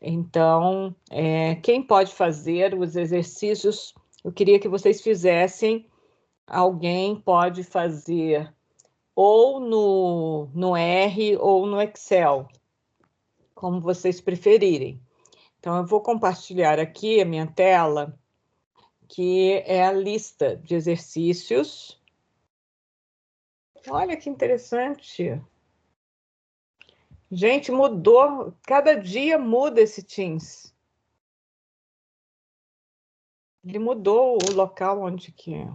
Então, quem pode fazer os exercícios? Eu queria que vocês fizessem. Alguém pode fazer ou no R ou no Excel, como vocês preferirem. Então, eu vou compartilhar aqui a minha tela, que é a lista de exercícios. Olha que interessante. Gente, mudou. Cada dia muda esse Teams. Ele mudou o local onde que é.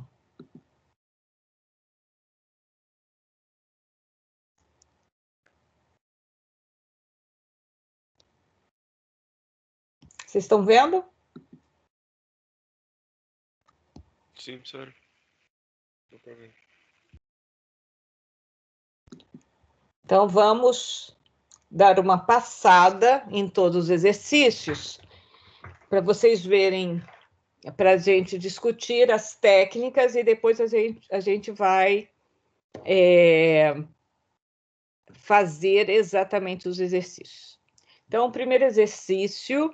Vocês estão vendo? Sim, senhora. Então, vamos dar uma passada em todos os exercícios, para vocês verem, para a gente discutir as técnicas e depois a gente vai fazer exatamente os exercícios. Então, o primeiro exercício,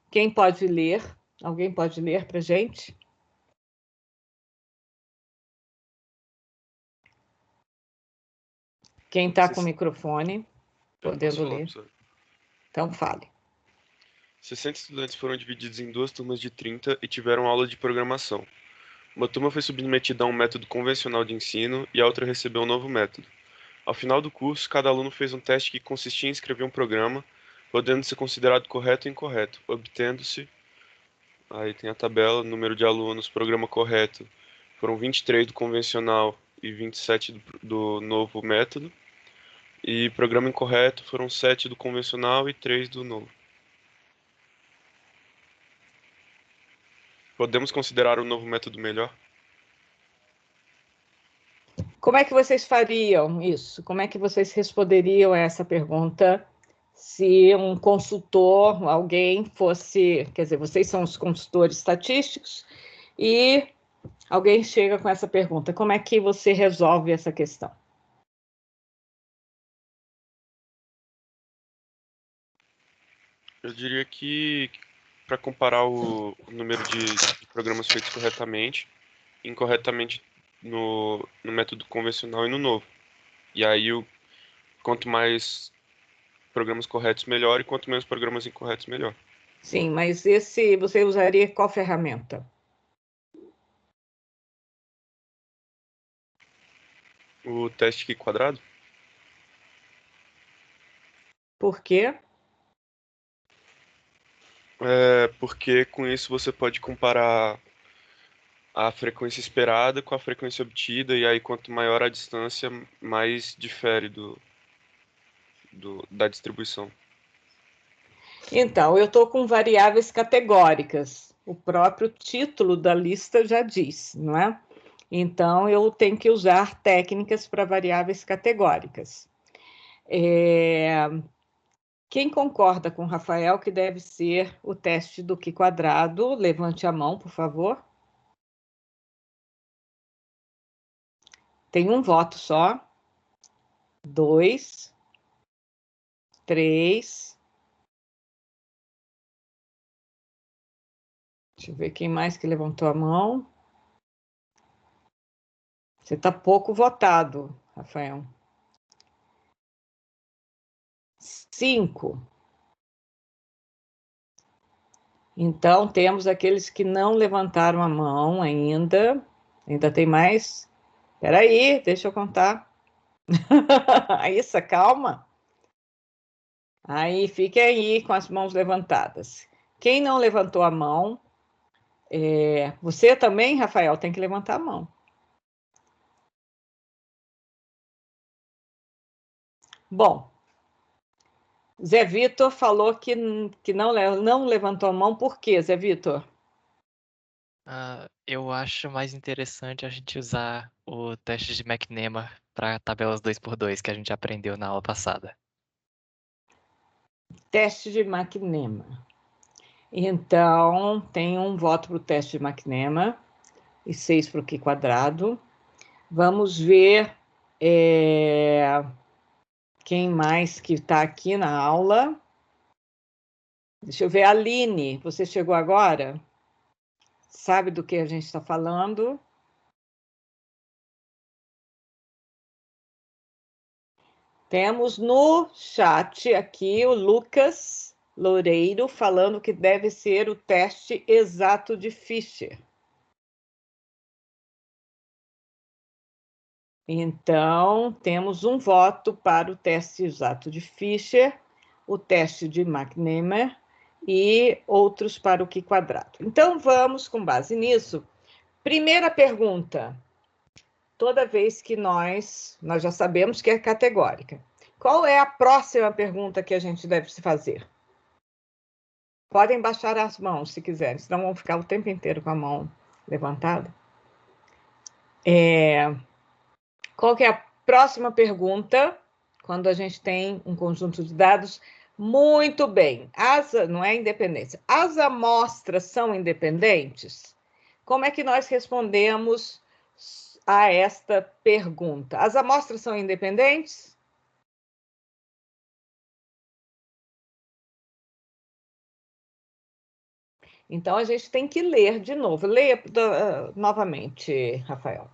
quem pode ler? Alguém pode ler para a gente? Quem está com o microfone, podendo ler. Então, fale. 60 estudantes foram divididos em 2 turmas de 30 e tiveram aula de programação. Uma turma foi submetida a um método convencional de ensino e a outra recebeu um novo método. Ao final do curso, cada aluno fez um teste que consistia em escrever um programa, podendo ser considerado correto ou incorreto, obtendo-se... Aí tem a tabela, número de alunos, programa correto. Foram 23 do convencional e 27 do novo método. E programa incorreto foram 7 do convencional e 3 do novo. Podemos considerar o novo método melhor? Como é que vocês fariam isso? Como é que vocês responderiam a essa pergunta se um consultor, alguém fosse... Quer dizer, vocês são os consultores estatísticos e alguém chega com essa pergunta. Como é que você resolve essa questão? Eu diria que para comparar o número de programas feitos corretamente, incorretamente no método convencional e no novo. E aí, quanto mais programas corretos, melhor, e quanto menos programas incorretos, melhor. Sim, mas esse você usaria qual ferramenta? O teste aqui quadrado? Por quê? Porque com isso você pode comparar a frequência esperada com a frequência obtida, e aí quanto maior a distância, mais difere da distribuição. Então, eu estou com variáveis categóricas. O próprio título da lista já diz, não é? Então, eu tenho que usar técnicas para variáveis categóricas. Quem concorda com o Rafael que deve ser o teste do Q quadrado? Levante a mão, por favor. Tem um voto só. 2, 3. Deixa eu ver quem mais que levantou a mão. Você está pouco votado, Rafael. 5. Então, temos aqueles que não levantaram a mão ainda. Ainda tem mais? Espera aí, deixa eu contar. Isso, calma. Aí, fique aí com as mãos levantadas. Quem não levantou a mão, você também, Rafael, tem que levantar a mão. Bom, Zé Vitor falou que não levantou a mão. Por quê, Zé Vitor? Eu acho mais interessante a gente usar o teste de McNemar para tabelas 2x2 que a gente aprendeu na aula passada. Teste de McNemar. Então, tem um voto para o teste de McNemar e 6 para o Q quadrado. Vamos ver quem mais que está aqui na aula. Deixa eu ver, Aline, você chegou agora? Sabe do que a gente está falando? Temos no chat aqui o Lucas Loureiro falando que deve ser o teste exato de Fischer. Então, temos um voto para o teste exato de Fischer, o teste de McNemer e outros para o Q². Então, vamos com base nisso. Primeira pergunta. Toda vez que nós já sabemos que é categórica. Qual é a próxima pergunta que a gente deve se fazer? Podem baixar as mãos se quiserem, senão vão ficar o tempo inteiro com a mão levantada. Qual que é a próxima pergunta? Quando a gente tem um conjunto de dados, muito bem. Não é independência. As amostras são independentes? Como é que nós respondemos a esta pergunta? As amostras são independentes? Então, a gente tem que ler de novo. Leia novamente, Rafael.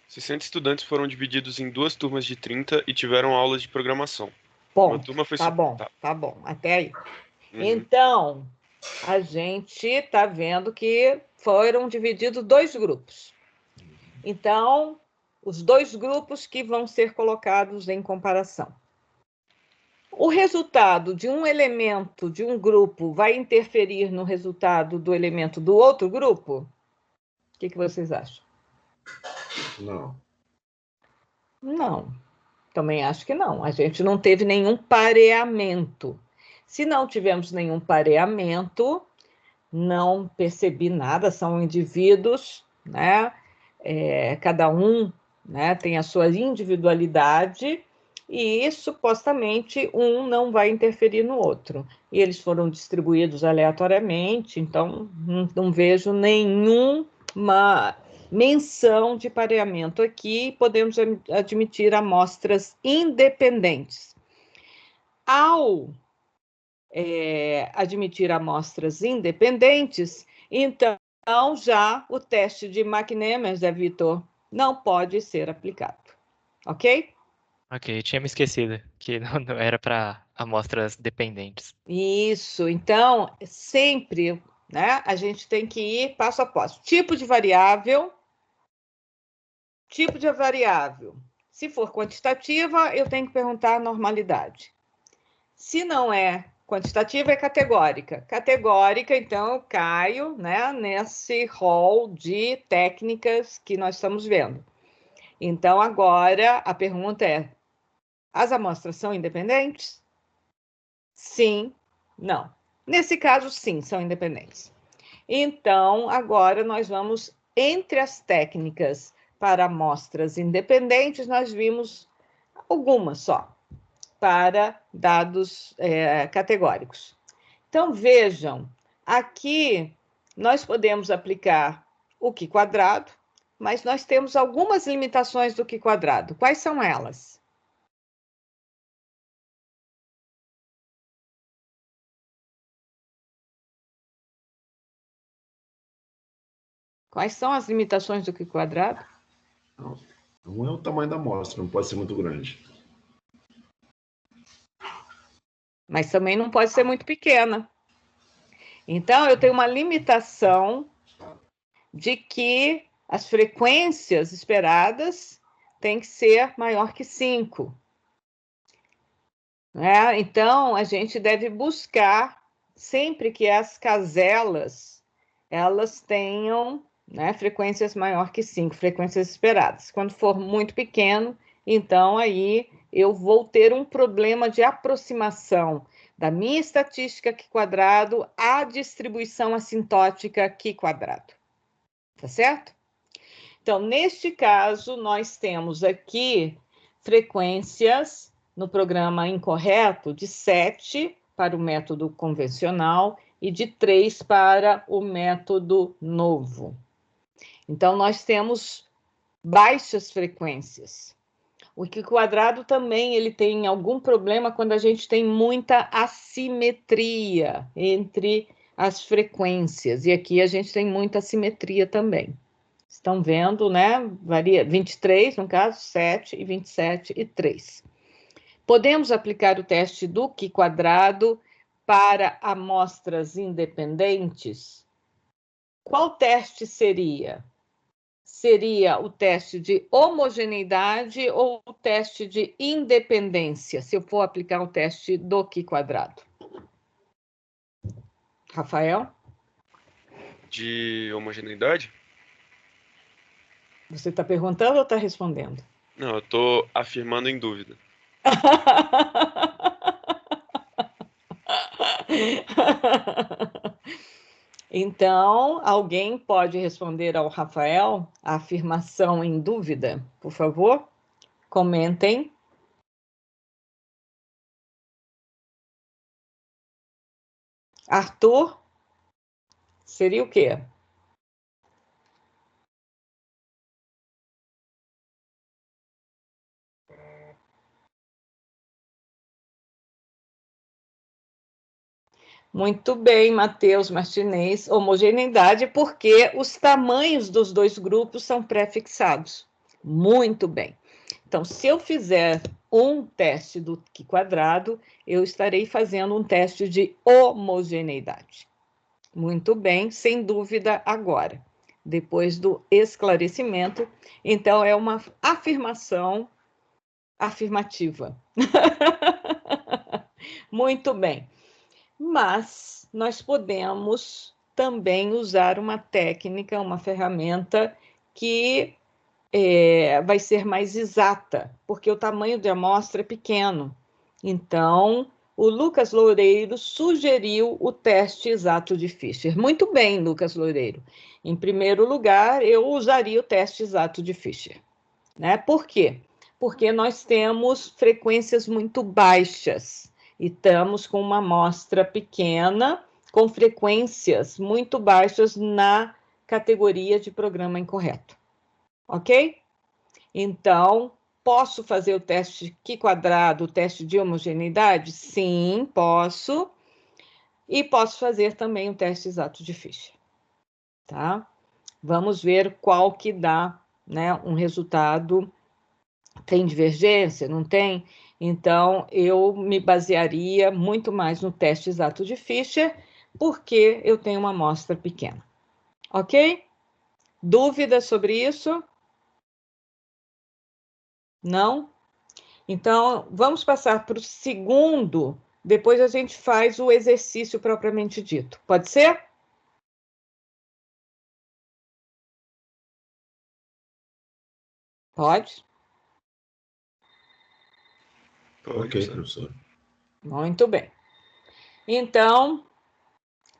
60 estudantes foram divididos em 2 turmas de 30 e tiveram aulas de programação. Bom, Uma turma foi tá bom, até aí. Uhum. Então, a gente está vendo que foram divididos 2 grupos. Então, os 2 grupos que vão ser colocados em comparação. O resultado de um elemento de um grupo vai interferir no resultado do elemento do outro grupo? O que vocês acham? Não. Não, também acho que não. A gente não teve nenhum pareamento. Se não tivemos nenhum pareamento, não percebi nada, são indivíduos, né? Cada um, né, tem a sua individualidade e supostamente um não vai interferir no outro. E eles foram distribuídos aleatoriamente, então não vejo nenhuma menção de pareamento aqui, podemos admitir amostras independentes. Ao admitir amostras independentes, então já o teste de McNemer, Zé Vitor, não pode ser aplicado. Ok? Ok, tinha me esquecido que não era para amostras dependentes. Isso, então, sempre, né, a gente tem que ir passo a passo. Tipo de variável. Se for quantitativa, eu tenho que perguntar a normalidade. Se não é quantitativa, é categórica. Categórica, então, eu caio, né, nesse rol de técnicas que nós estamos vendo. Então, agora, a pergunta é, as amostras são independentes? Sim, não. Nesse caso, sim, são independentes. Então, agora nós vamos, entre as técnicas para amostras independentes, nós vimos algumas só, para dados categóricos. Então, vejam, aqui nós podemos aplicar o Q², mas nós temos algumas limitações do Q². Quais são elas? Quais são as limitações do Q²? Um é o tamanho da amostra, não pode ser muito grande. Mas também não pode ser muito pequena. Então, eu tenho uma limitação de que as frequências esperadas têm que ser maior que 5. Né? Então, a gente deve buscar sempre que as caselas elas tenham, né, frequências maior que 5, frequências esperadas. Quando for muito pequeno, então aí eu vou ter um problema de aproximação da minha estatística Q² à distribuição assintótica Q². Tá certo? Então, neste caso, nós temos aqui frequências no programa incorreto de 7 para o método convencional e de 3 para o método novo. Então, nós temos baixas frequências. O Q quadrado também ele tem algum problema quando a gente tem muita assimetria entre as frequências. E aqui a gente tem muita assimetria também. Estão vendo, né? Varia 23, no caso, 7 e 27 e 3. Podemos aplicar o teste do Q quadrado para amostras independentes? Qual teste seria? Seria o teste de homogeneidade ou o teste de independência, se eu for aplicar o teste do Q quadrado? Rafael? De homogeneidade? Você está perguntando ou está respondendo? Não, eu tô afirmando em dúvida. Então, alguém pode responder ao Rafael a afirmação em dúvida, por favor? Comentem. Arthur, seria o quê? Muito bem, Matheus Martinez, homogeneidade, porque os tamanhos dos dois grupos são pré-fixados. Muito bem. Então, se eu fizer um teste do Q quadrado, eu estarei fazendo um teste de homogeneidade. Muito bem, sem dúvida agora. Depois do esclarecimento, então é uma afirmação afirmativa. Muito bem. Mas nós podemos também usar uma técnica, uma ferramenta que vai ser mais exata, porque o tamanho de amostra é pequeno. Então, o Lucas Loureiro sugeriu o teste exato de Fischer. Muito bem, Lucas Loureiro. Em primeiro lugar, eu usaria o teste exato de Fischer. Né? Por quê? Porque nós temos frequências muito baixas e estamos com uma amostra pequena, com frequências muito baixas na categoria de programa incorreto. Ok? Então, posso fazer o teste Q quadrado, o teste de homogeneidade? Sim, posso. E posso fazer também o teste exato de Fischer. Tá? Vamos ver qual que dá, né, um resultado. Tem divergência? Não tem? Então, eu me basearia muito mais no teste exato de Fischer, porque eu tenho uma amostra pequena. Ok? Dúvidas sobre isso? Não? Então, vamos passar para o segundo, depois a gente faz o exercício propriamente dito. Pode ser? Pode? Ok, professor. Muito bem. Então,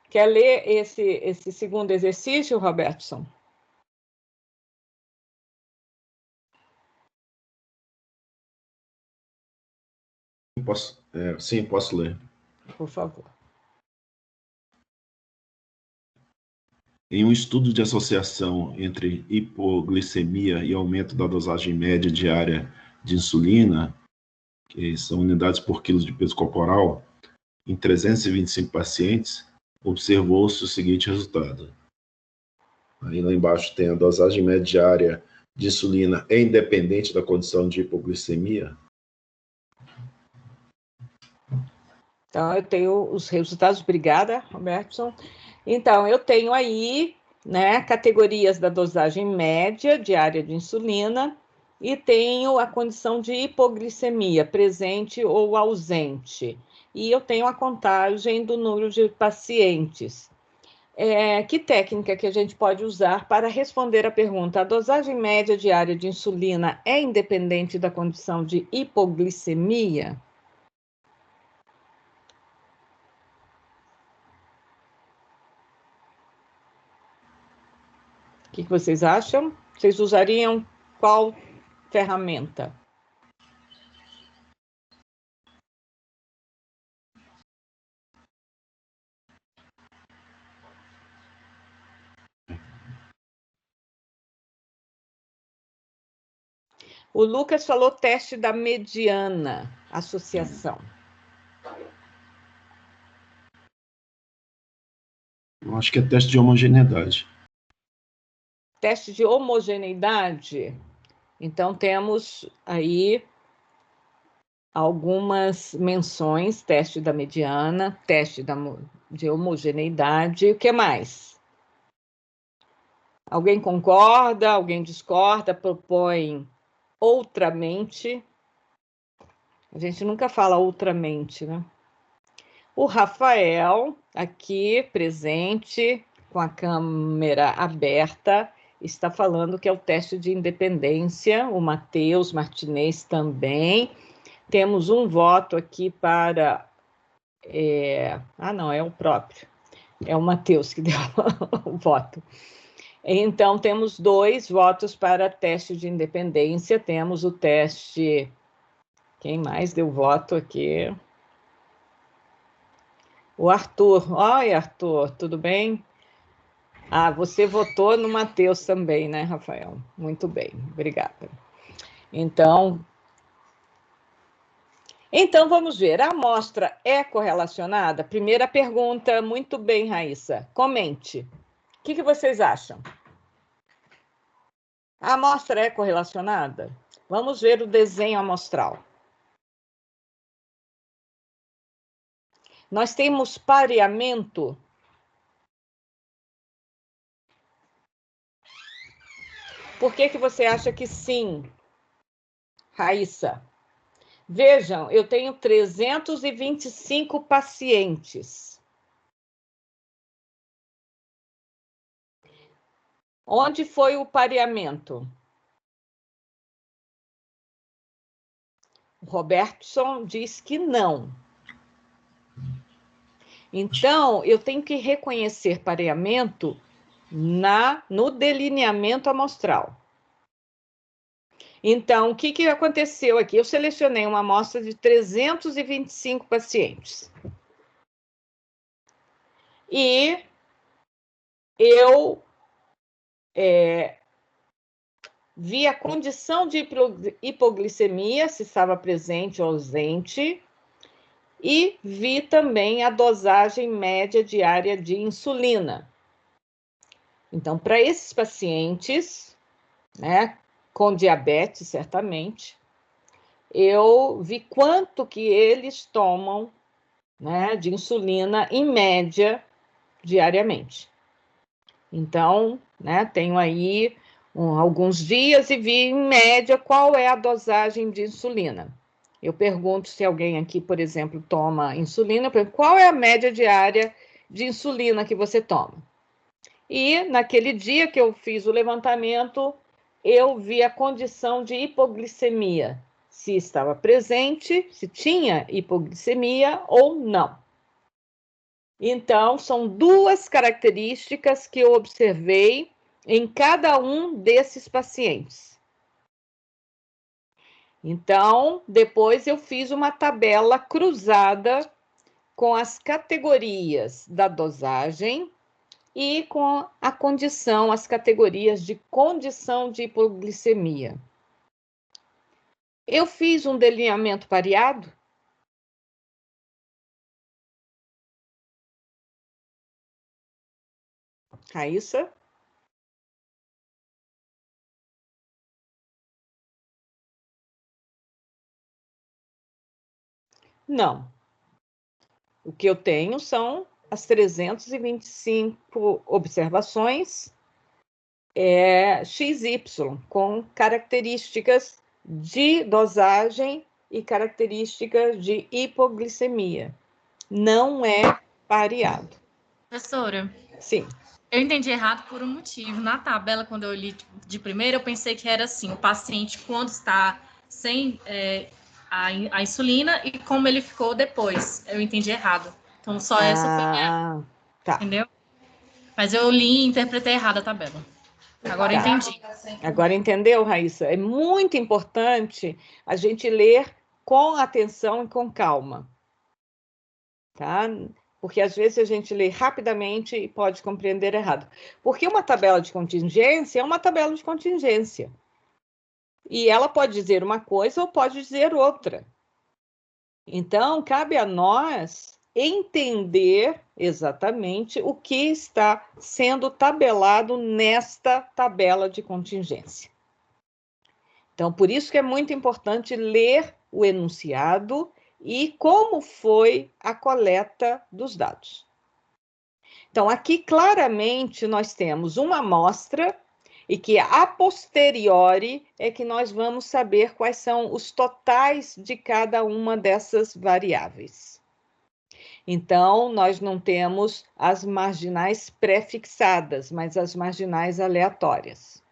quer ler esse segundo exercício, Robertson? Sim, posso ler. Por favor. Em um estudo de associação entre hipoglicemia e aumento da dosagem média diária de insulina, que são unidades por quilo de peso corporal, em 325 pacientes, observou-se o seguinte resultado. Aí lá embaixo tem a dosagem média diária de insulina é independente da condição de hipoglicemia. Então, eu tenho os resultados. Obrigada, Robertson. Então, eu tenho aí, né, categorias da dosagem média diária de insulina e tenho a condição de hipoglicemia, presente ou ausente. E eu tenho a contagem do número de pacientes. Que técnica que a gente pode usar para responder a pergunta: a dosagem média diária de insulina é independente da condição de hipoglicemia? O que vocês acham? Vocês usariam qual ferramenta? O Lucas falou teste da mediana, associação. Eu acho que é teste de homogeneidade. Teste de homogeneidade. Então, temos aí algumas menções, teste da mediana, teste de homogeneidade. O que mais? Alguém concorda? Alguém discorda? Propõe outramente? A gente nunca fala outramente, né? O Rafael, aqui presente, com a câmera aberta, está falando que é o teste de independência. O Matheus Martinez também. Temos um voto aqui para... não, é o próprio. É o Matheus que deu o voto. Então, temos 2 votos para teste de independência. Temos o teste... Quem mais deu voto aqui? O Arthur. Oi, Arthur, tudo bem? Ah, você votou no Matheus também, né, Rafael? Muito bem, obrigada. Então vamos ver. A amostra é correlacionada? Primeira pergunta, muito bem, Raíssa. Comente. O que vocês acham? A amostra é correlacionada? Vamos ver o desenho amostral. Nós temos pareamento. Por que você acha que sim, Raíssa? Vejam, eu tenho 325 pacientes. Onde foi o pareamento? O Robertson diz que não. Então, eu tenho que reconhecer pareamento no delineamento amostral. Então, o que aconteceu aqui? Eu selecionei uma amostra de 325 pacientes. E eu vi a condição de hipoglicemia, se estava presente ou ausente, e vi também a dosagem média diária de insulina. Então, para esses pacientes, né, com diabetes, certamente, eu vi quanto que eles tomam, né, de insulina, em média, diariamente. Então, né, tenho aí alguns dias e vi, em média, qual é a dosagem de insulina. Eu pergunto se alguém aqui, por exemplo, toma insulina, eu pergunto, qual é a média diária de insulina que você toma? E, naquele dia que eu fiz o levantamento, eu vi a condição de hipoglicemia, se estava presente, se tinha hipoglicemia ou não. Então, são 2 características que eu observei em cada um desses pacientes. Então, depois eu fiz uma tabela cruzada com as categorias da dosagem e com a condição, as categorias de condição de hipoglicemia. Eu fiz um delineamento pareado? Raíssa? Não. O que eu tenho são as 325 observações XY, com características de dosagem e características de hipoglicemia. Não é pareado. Professora? Sim. Eu entendi errado por um motivo. Na tabela, quando eu li de primeira, eu pensei que era assim, o paciente quando está sem a insulina e como ele ficou depois. Eu entendi errado. Então, só essa foi minha... Tá. Entendeu? Mas eu li e interpretei errado a tabela. Agora eu entendi. Agora entendeu, Raíssa? É muito importante a gente ler com atenção e com calma. Tá? Porque às vezes a gente lê rapidamente e pode compreender errado. Porque uma tabela de contingência é uma tabela de contingência. e ela pode dizer uma coisa ou pode dizer outra. Então, cabe a nós entender exatamente o que está sendo tabelado nesta tabela de contingência. Então, por isso que é muito importante ler o enunciado e como foi a coleta dos dados. Então, aqui claramente nós temos uma amostra e que a posteriori é que nós vamos saber quais são os totais de cada uma dessas variáveis. Então, nós não temos as marginais pré-fixadas, mas as marginais aleatórias.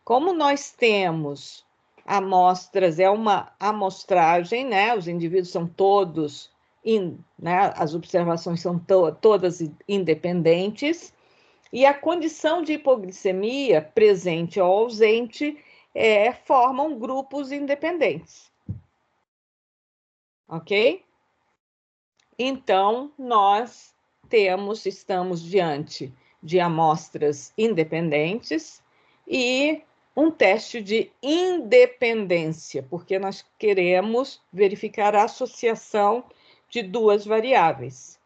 Como nós temos amostras, é uma amostragem, né? Os indivíduos são todos, né? As observações são todas independentes, e a condição de hipoglicemia, presente ou ausente, formam grupos independentes. Ok? Então, nós estamos diante de amostras independentes e um teste de independência, porque nós queremos verificar a associação de duas variáveis,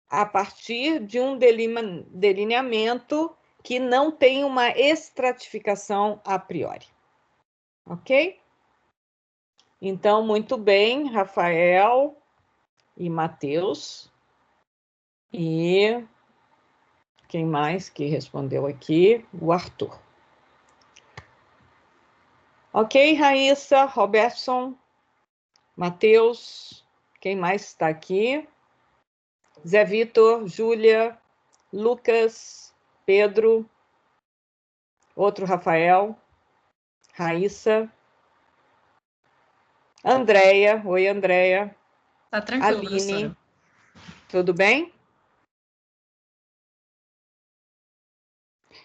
a partir de um delineamento que não tem uma estratificação a priori. Ok? Então, muito bem, Rafael e Matheus. E quem mais que respondeu aqui? O Arthur. Ok, Raíssa, Robertson, Matheus, quem mais está aqui? Zé Vitor, Júlia, Lucas, Pedro, outro Rafael, Raíssa, Andréia, oi Andréia. Tá tranquilo, Aline, professora. tudo bem?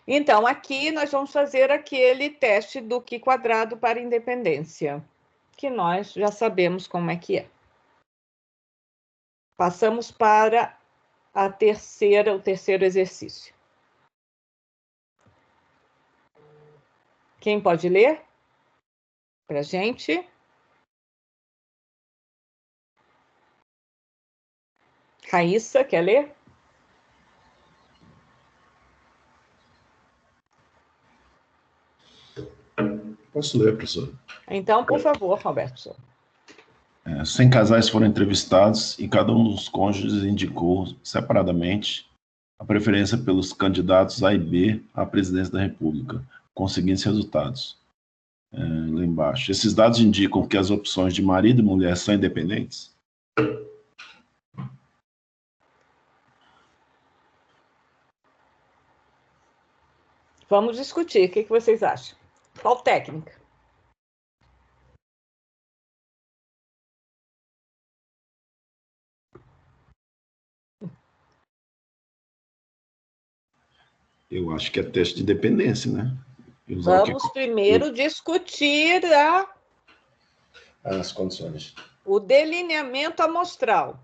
Então, aqui nós vamos fazer aquele teste do Q quadrado para independência, que nós já sabemos como é que é. Passamos para o terceiro exercício. Quem pode ler para a gente? Raíssa, quer ler? Posso ler, professor? Então, por favor, Roberto. 100 casais foram entrevistados e cada um dos cônjuges indicou separadamente a preferência pelos candidatos A e B à presidência da República, com os seguintes resultados. Lá embaixo. Esses dados indicam que as opções de marido e mulher são independentes? Vamos discutir. O que vocês acham? Qual técnica? Eu acho que é teste de dependência, né? Vamos primeiro discutir as condições. O delineamento amostral.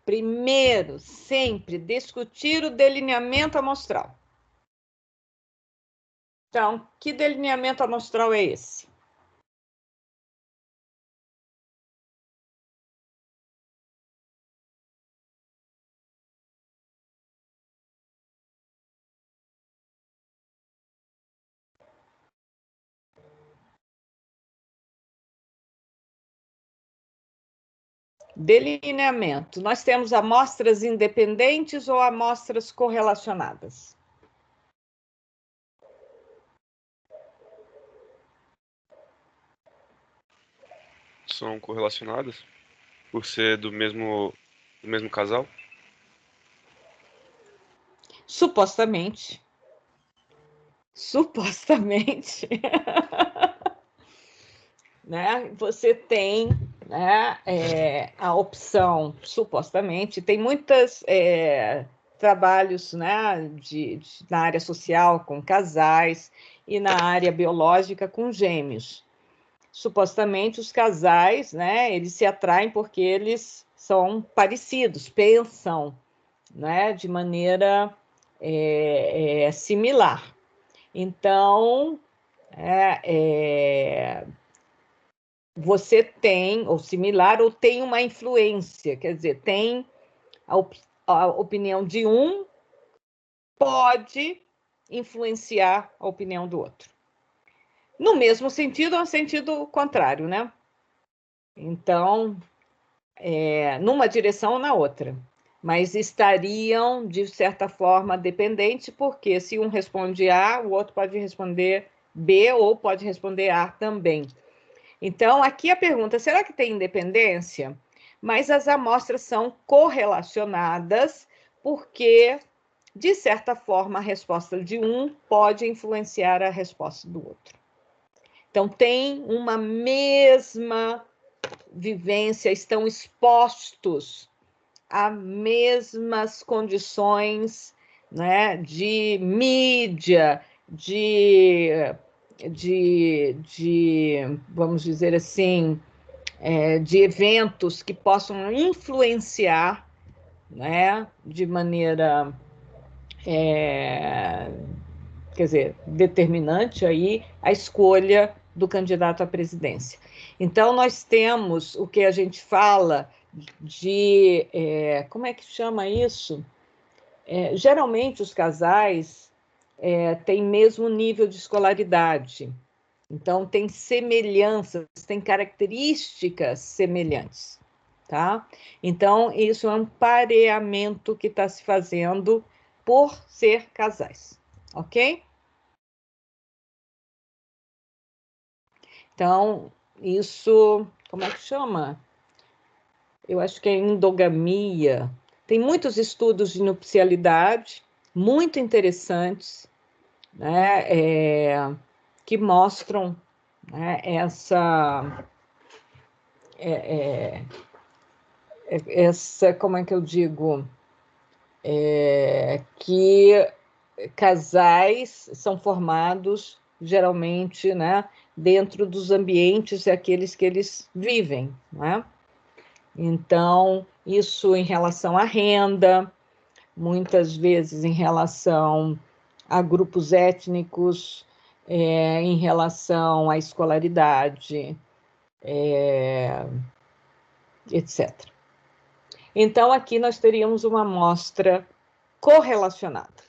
Primeiro, sempre discutir o delineamento amostral. Então, que delineamento amostral é esse? Delineamento. Nós temos amostras independentes ou amostras correlacionadas? São correlacionadas por ser do mesmo casal? Supostamente. Supostamente. Né? Você tem, né, a opção, supostamente, tem muitos trabalhos, né, na área social com casais e na área biológica com gêmeos. Supostamente, os casais, né, eles se atraem porque eles são parecidos, pensam, né, de maneira similar. Então, você tem, ou similar, ou tem uma influência, quer dizer, tem a opinião de um pode influenciar a opinião do outro. No mesmo sentido, ou no sentido contrário, né? Então, numa direção ou na outra. Mas estariam, de certa forma, dependentes, porque se um responde A, o outro pode responder B ou pode responder A também. Então, aqui a pergunta, será que tem independência? Mas as amostras são correlacionadas, porque, de certa forma, a resposta de um pode influenciar a resposta do outro. Então, tem uma mesma vivência, estão expostos a mesmas condições, né, de mídia, vamos dizer assim, de eventos que possam influenciar, né, de maneira, quer dizer, determinante aí a escolha do candidato à presidência. Então, nós temos o que a gente fala de, como é que chama isso? Geralmente, os casais têm mesmo nível de escolaridade. Então, tem semelhanças, tem características semelhantes, tá? Então, isso é um pareamento que está se fazendo por ser casais, ok? Então, isso, como é que chama? Eu acho que é endogamia. Tem muitos estudos de nupcialidade, muito interessantes, né, que mostram, né, essa, como é que eu digo, que casais são formados geralmente, né, dentro dos ambientes aqueles que eles vivem, né? Então, isso em relação à renda, muitas vezes em relação a grupos étnicos, em relação à escolaridade, etc. Então, aqui nós teríamos uma amostra correlacionada.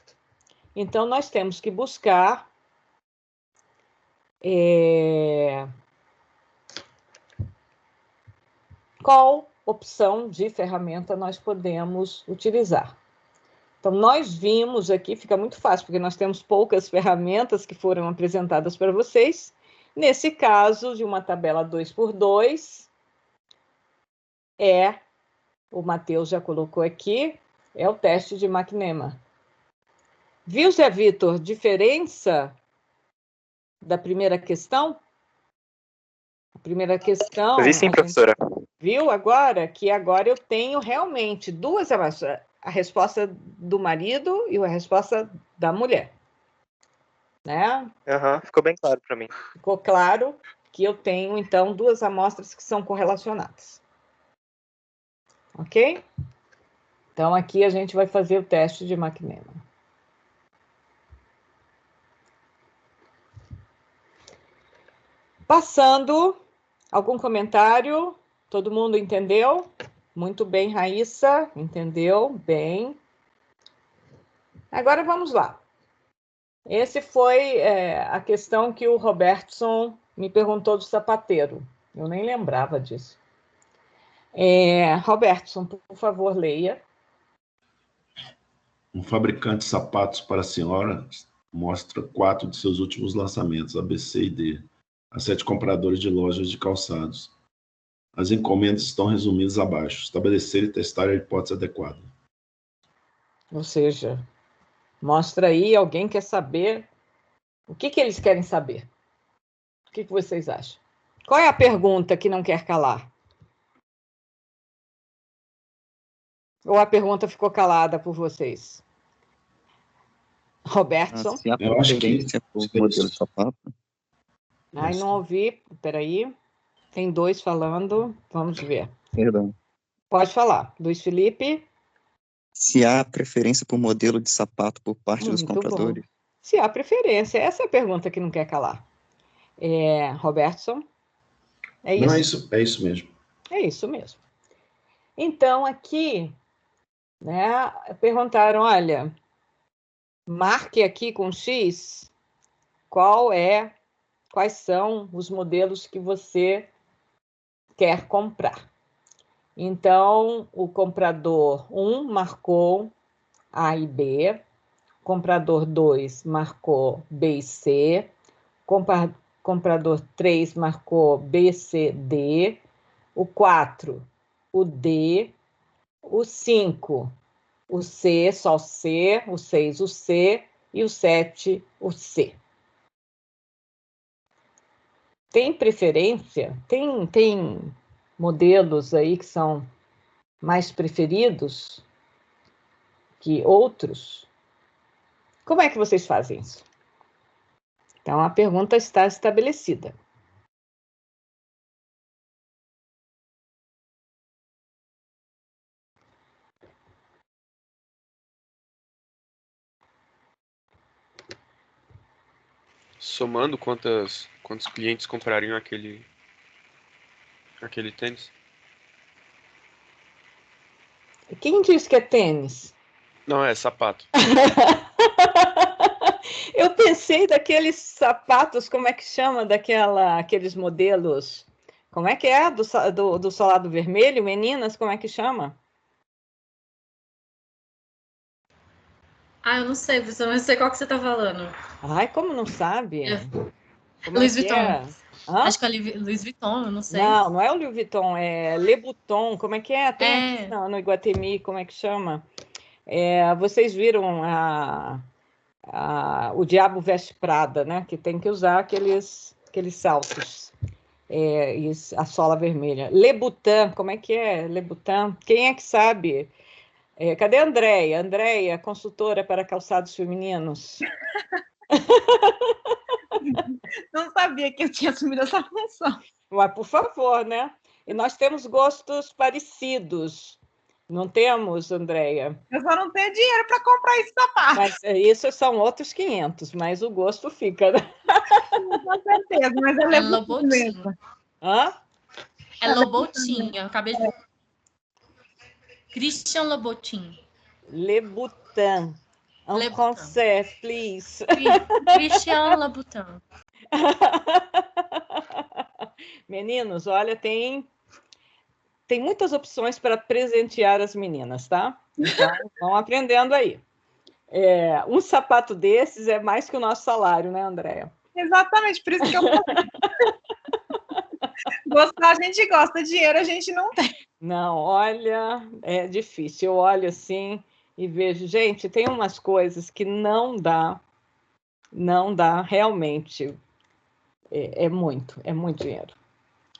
Então, nós temos que buscar qual opção de ferramenta nós podemos utilizar. Então, nós vimos aqui, fica muito fácil, porque nós temos poucas ferramentas que foram apresentadas para vocês. Nesse caso, de uma tabela 2x2, o Matheus já colocou aqui, é o teste de McNemar. Viu, Zé Vitor, diferença da primeira questão? A primeira questão... Eu vi sim, professora. Viu agora? Que agora eu tenho realmente duas amostras. A resposta do marido e a resposta da mulher. Né? Ficou bem claro para mim. Ficou claro que eu tenho, então, duas amostras que são correlacionadas. Ok? Então, aqui a gente vai fazer o teste de McNemar. Passando, algum comentário? Todo mundo entendeu? Muito bem, Raíssa, entendeu? Bem. Agora vamos lá. Esse foi a questão que o Robertson me perguntou do sapateiro. Eu nem lembrava disso. Robertson, por favor, leia. Um fabricante de sapatos para senhoras mostra 4 de seus últimos lançamentos, A, B, C e D, a 7 compradores de lojas de calçados. As encomendas estão resumidas abaixo. Estabelecer e testar a hipótese adequada. Ou seja, mostra aí, alguém quer saber o que eles querem saber. O que vocês acham? Qual é a pergunta que não quer calar? Ou a pergunta ficou calada por vocês? Robertson? Eu acho que... modelo de sapato. Ai, não ouvi. Peraí. Tem dois falando. Vamos ver. Perdão. Pode falar. Luiz Felipe? Se há preferência por modelo de sapato por parte dos Muito compradores? bom. Se há preferência. Essa é a pergunta que não quer calar. Robertson? É Não, isso? é isso mesmo. É isso mesmo. Então, aqui, né, perguntaram, olha, marque aqui com X quais são os modelos que você quer comprar. Então, o comprador 1 marcou A e B, comprador 2 marcou B e C, comprador 3 marcou B, C, D, o 4, o D, o 5, o C, só o C, o 6, o C, e o 7, o C. Tem preferência? Tem modelos aí que são mais preferidos que outros? Como é que vocês fazem isso? Então, a pergunta está estabelecida. Somando quantos clientes comprariam aquele tênis? Quem disse que é tênis? Não, é sapato. Eu pensei daqueles sapatos, como é que chama, aqueles modelos, como é que é, do solado vermelho, meninas, como é que chama? Eu não sei, professor, não sei qual que você tá falando. Ai, como não sabe? Como Louis é que Vuitton. É? Hã? Acho que é Louis Vuitton, eu não sei. Não é o Louis Vuitton, é Louboutin, como é que é? Tem aqui É. no Iguatemi, como é que chama? Vocês viram o Diabo Veste Prada, né? Que tem que usar aqueles saltos. E a sola vermelha. Louboutin, como é que é? Louboutin, quem é que sabe? Cadê a Andréia? Andréia, consultora para calçados femininos. Não sabia que eu tinha assumido essa função. Mas, por favor, né? E nós temos gostos parecidos. Não temos, Andréia? Eu só não tenho dinheiro para comprar esse sapato. Mas isso são outros 500, mas o gosto fica, né? Com certeza, mas ela é Louboutin. mesmo. Hã? É Louboutin, eu acabei de... Christian Louboutin. Louboutin. En français, please. Christian Louboutin. Meninos, olha, tem muitas opções para presentear as meninas, tá? Então, vão aprendendo aí. Um sapato desses é mais que o nosso salário, né, Andréia? Exatamente, por isso que eu falei. Gostar a gente gosta, dinheiro a gente não tem. Não, olha, é difícil. Eu olho assim e vejo, gente, tem umas coisas que não dá realmente. É muito dinheiro.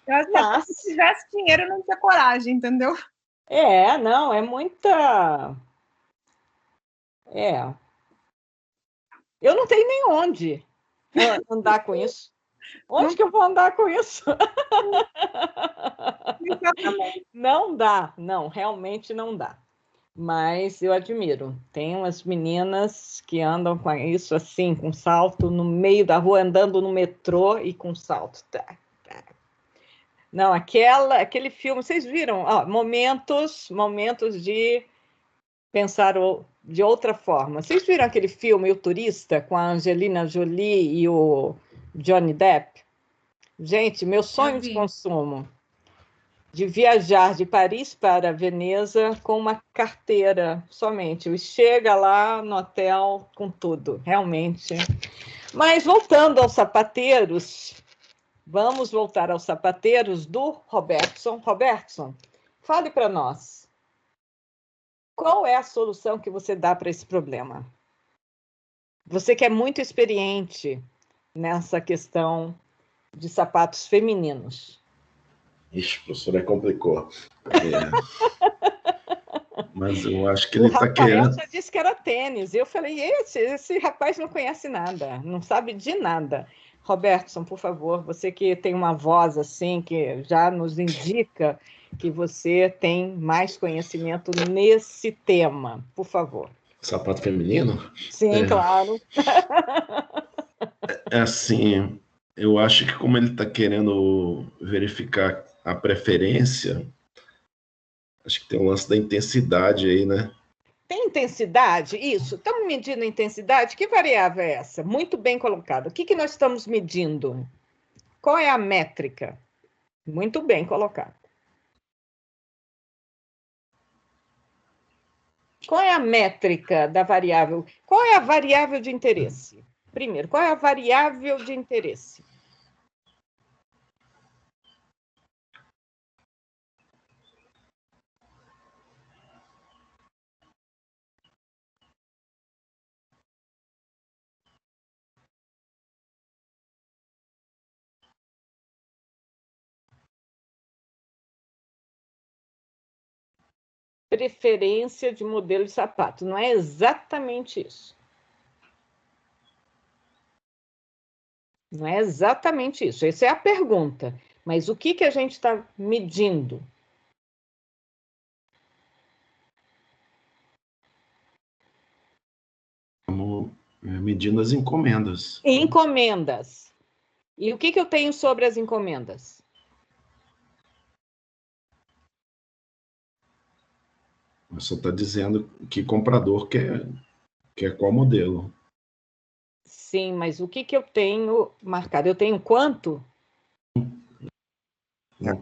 Eu acho que se tivesse dinheiro, eu não tinha coragem, entendeu? Não, é muita... Eu não tenho nem onde andar com isso. Onde que eu vou andar com isso? Exatamente. Não dá, não, realmente não dá. Mas eu admiro. Tem umas meninas que andam com isso assim, com salto no meio da rua, andando no metrô e com salto. Não, aquele filme, vocês viram? Momentos de pensar de outra forma. Vocês viram aquele filme O Turista, com a Angelina Jolie e o Johnny Depp? Gente, meu sonho de consumo, de viajar de Paris para Veneza com uma carteira somente. E chega lá no hotel com tudo, realmente. Mas voltando aos sapateiros, vamos voltar aos sapateiros do Robertson. Robertson, fale para nós. Qual é a solução que você dá para esse problema? Você que é muito experiente nessa questão de sapatos femininos. Ixi, professora, complicou. Mas eu acho que ele está querendo... O Rafael já disse que era tênis. Eu falei, esse rapaz não conhece nada, não sabe de nada. Robertson, por favor, você que tem uma voz assim, que já nos indica que você tem mais conhecimento nesse tema, por favor. Sapato feminino? Sim, claro. Assim, Eu acho que como ele está querendo verificar a preferência, acho que tem um lance da intensidade aí, né? Tem intensidade? Isso. Estamos medindo a intensidade? Que variável é essa? Muito bem colocado. O que nós estamos medindo? Qual é a métrica? Muito bem colocado. Qual é a métrica da variável? Qual é a variável de interesse? Primeiro, qual é a variável de interesse? Preferência de modelo de sapato. Não é exatamente isso. Não é exatamente isso. Essa é a pergunta. Mas o que a gente está medindo? Estamos medindo as encomendas. Encomendas. E o que eu tenho sobre as encomendas? Só está dizendo que comprador quer qual modelo. Sim, mas o que eu tenho marcado? Eu tenho quanto? Não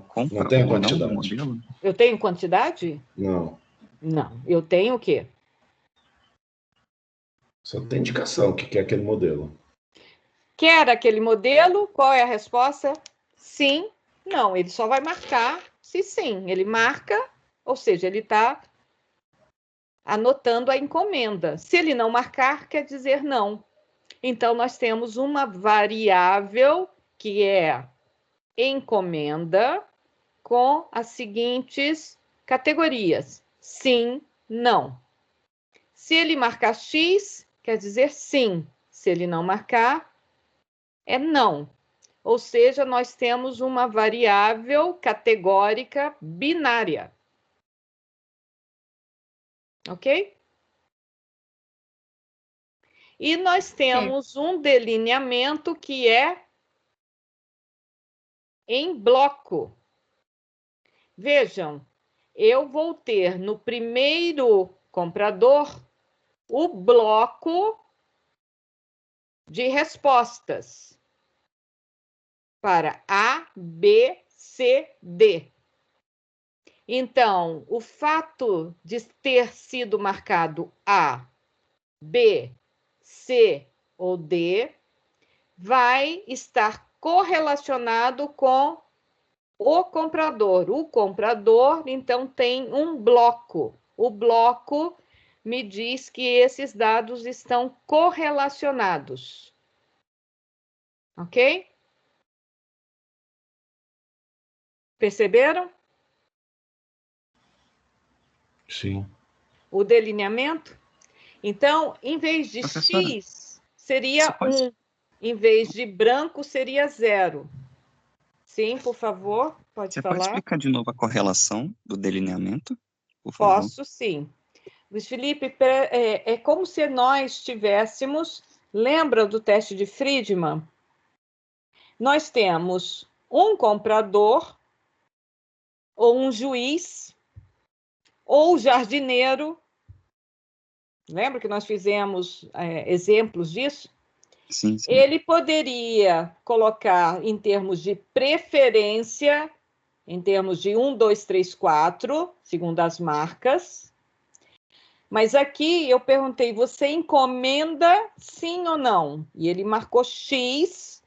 tem a quantidade. Modelo? Eu tenho quantidade? Não. Não. Eu tenho o quê? Só tem indicação que quer aquele modelo. Quer aquele modelo? Qual é a resposta? Sim, não. Ele só vai marcar se sim. Ele marca, ou seja, ele está anotando a encomenda. Se ele não marcar, quer dizer não. Então, nós temos uma variável que é encomenda com as seguintes categorias: sim, não. Se ele marcar X, quer dizer sim. Se ele não marcar, é não. Ou seja, nós temos uma variável categórica binária. Ok? E nós temos um delineamento que é em bloco. Vejam, eu vou ter no primeiro comprador o bloco de respostas para A, B, C, D. Então, o fato de ter sido marcado A, B, C ou D vai estar correlacionado com o comprador. O comprador, então, tem um bloco. O bloco me diz que esses dados estão correlacionados. Ok? Perceberam? Sim. O delineamento? Então, em vez de Professora, X, seria pode- 1. Em vez de branco, seria 0. Sim, por favor, pode Você pode falar. explicar de novo a correlação do delineamento, por favor? Posso, sim. Luiz Felipe, é como se nós tivéssemos... Lembra do teste de Friedman? Nós temos um comprador, ou um juiz, ou jardineiro. Lembra que nós fizemos exemplos disso? Sim, sim. Ele poderia colocar em termos de preferência, em termos de 1, 2, 3, 4, segundo as marcas. Mas aqui eu perguntei, você encomenda sim ou não? E ele marcou X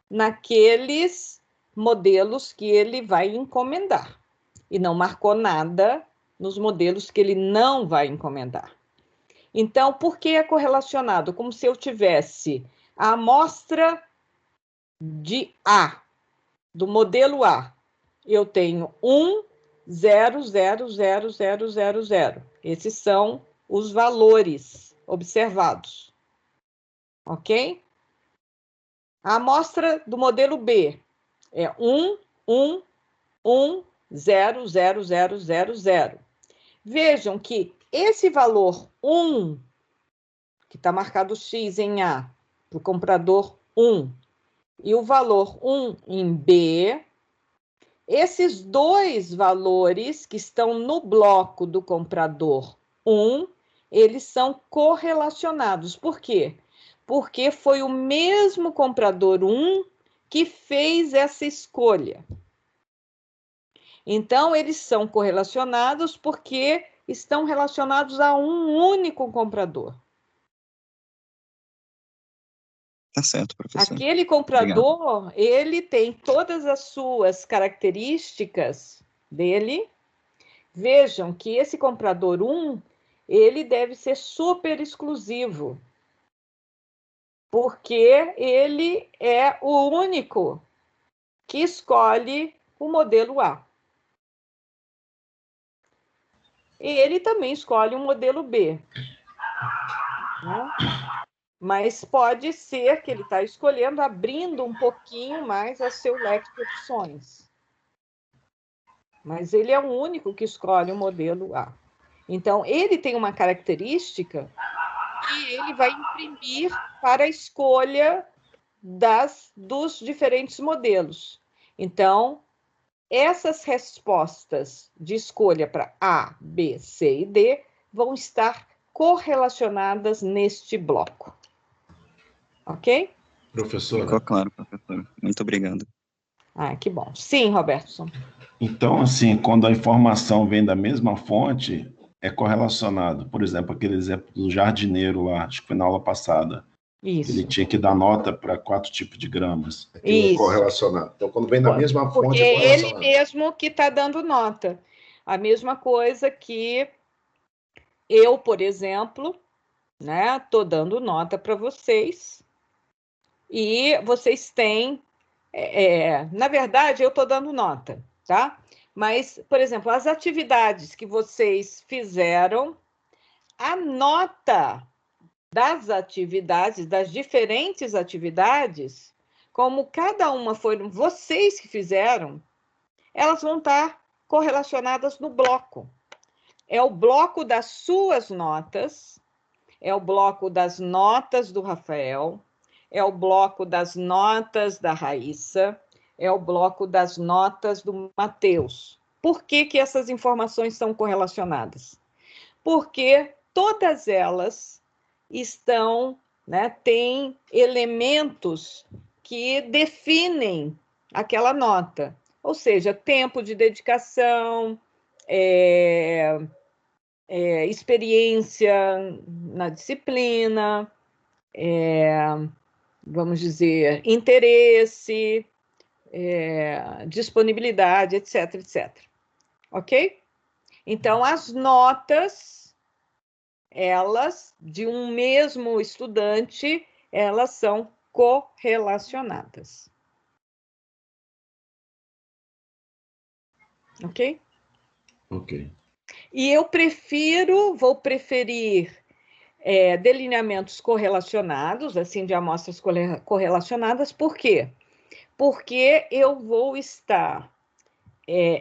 naqueles modelos que ele vai encomendar. E não marcou nada nos modelos que ele não vai encomendar. Então, por que é correlacionado? Como se eu tivesse a amostra de A, do modelo A. Eu tenho 1, 0, 0, 0, 0, 0, 0. Esses são os valores observados. Ok? A amostra do modelo B é 1, 1, 1, 0, 0, 0, 0, 0. Vejam que esse valor 1, que está marcado X em A, para o comprador 1, e o valor 1 em B, esses dois valores que estão no bloco do comprador 1, eles são correlacionados. Por quê? Porque foi o mesmo comprador 1 que fez essa escolha. Então, eles são correlacionados porque estão relacionados a um único comprador. Tá certo, professor. Aquele comprador, ele tem todas as suas características dele. Vejam que esse comprador 1, ele deve ser super exclusivo, porque ele é o único que escolhe o modelo A. E ele também escolhe um modelo B, né? Mas pode ser que ele está escolhendo, abrindo um pouquinho mais o seu leque de opções. Mas ele é o único que escolhe o modelo A. Então, ele tem uma característica que ele vai imprimir para a escolha dos diferentes modelos. Então, essas respostas de escolha para A, B, C e D vão estar correlacionadas neste bloco. Ok? Professora. Ficou claro, professor. Muito obrigado. Ah, que bom. Sim, Robertson. Então, assim, quando a informação vem da mesma fonte, é correlacionado. Por exemplo, aquele exemplo do jardineiro lá, acho que foi na aula passada. Isso. Ele tinha que dar nota para 4 tipos de gramas. Aquilo Isso. é correlacionado. Então, quando vem da mesma fonte, porque é ele correlacionado. mesmo que está dando nota. A mesma coisa que eu, por exemplo, né, estou dando nota para vocês. E vocês têm... na verdade, eu estou dando nota, tá? Mas, por exemplo, as atividades que vocês fizeram, a nota das atividades, das diferentes atividades, como cada uma foram vocês que fizeram, elas vão estar correlacionadas no bloco. É o bloco das suas notas, é o bloco das notas do Rafael, é o bloco das notas da Raíssa, é o bloco das notas do Matheus. Por que que essas informações são correlacionadas? Porque todas elas estão, né, têm elementos que definem aquela nota. Ou seja, tempo de dedicação, experiência na disciplina, vamos dizer, interesse, disponibilidade, etc, etc. Ok? Então, as notas, elas, de um mesmo estudante, elas são correlacionadas. Ok? Ok. E eu vou preferir delineamentos correlacionados, assim, de amostras correlacionadas, por quê? Porque eu vou estar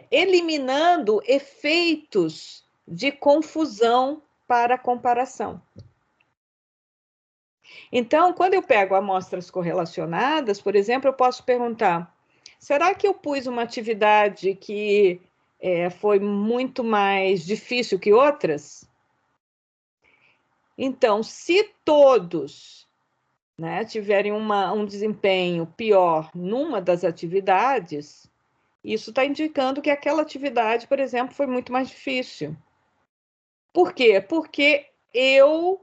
eliminando efeitos de confusão para comparação. Então, quando eu pego amostras correlacionadas, por exemplo, eu posso perguntar, será que eu pus uma atividade que foi muito mais difícil que outras? Então, se todos, né, tiverem um desempenho pior numa das atividades, isso está indicando que aquela atividade, por exemplo, foi muito mais difícil. Por quê? Porque eu,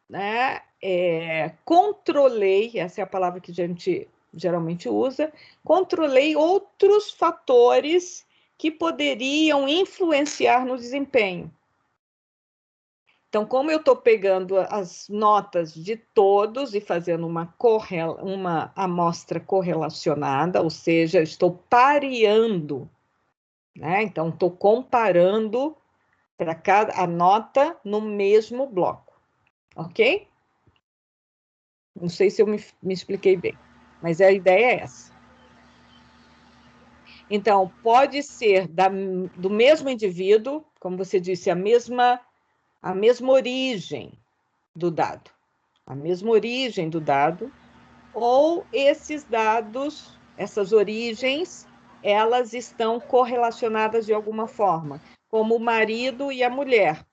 né, controlei, essa é a palavra que a gente geralmente usa, controlei outros fatores que poderiam influenciar no desempenho. Então, como eu estou pegando as notas de todos e fazendo uma amostra correlacionada, ou seja, estou pareando, né? Então, estou comparando para a nota no mesmo bloco, ok? Não sei se eu me expliquei bem, mas a ideia é essa. Então, pode ser do mesmo indivíduo, como você disse, a mesma origem do dado. A mesma origem do dado, ou esses dados, essas origens, elas estão correlacionadas de alguma forma, como o marido e a mulher.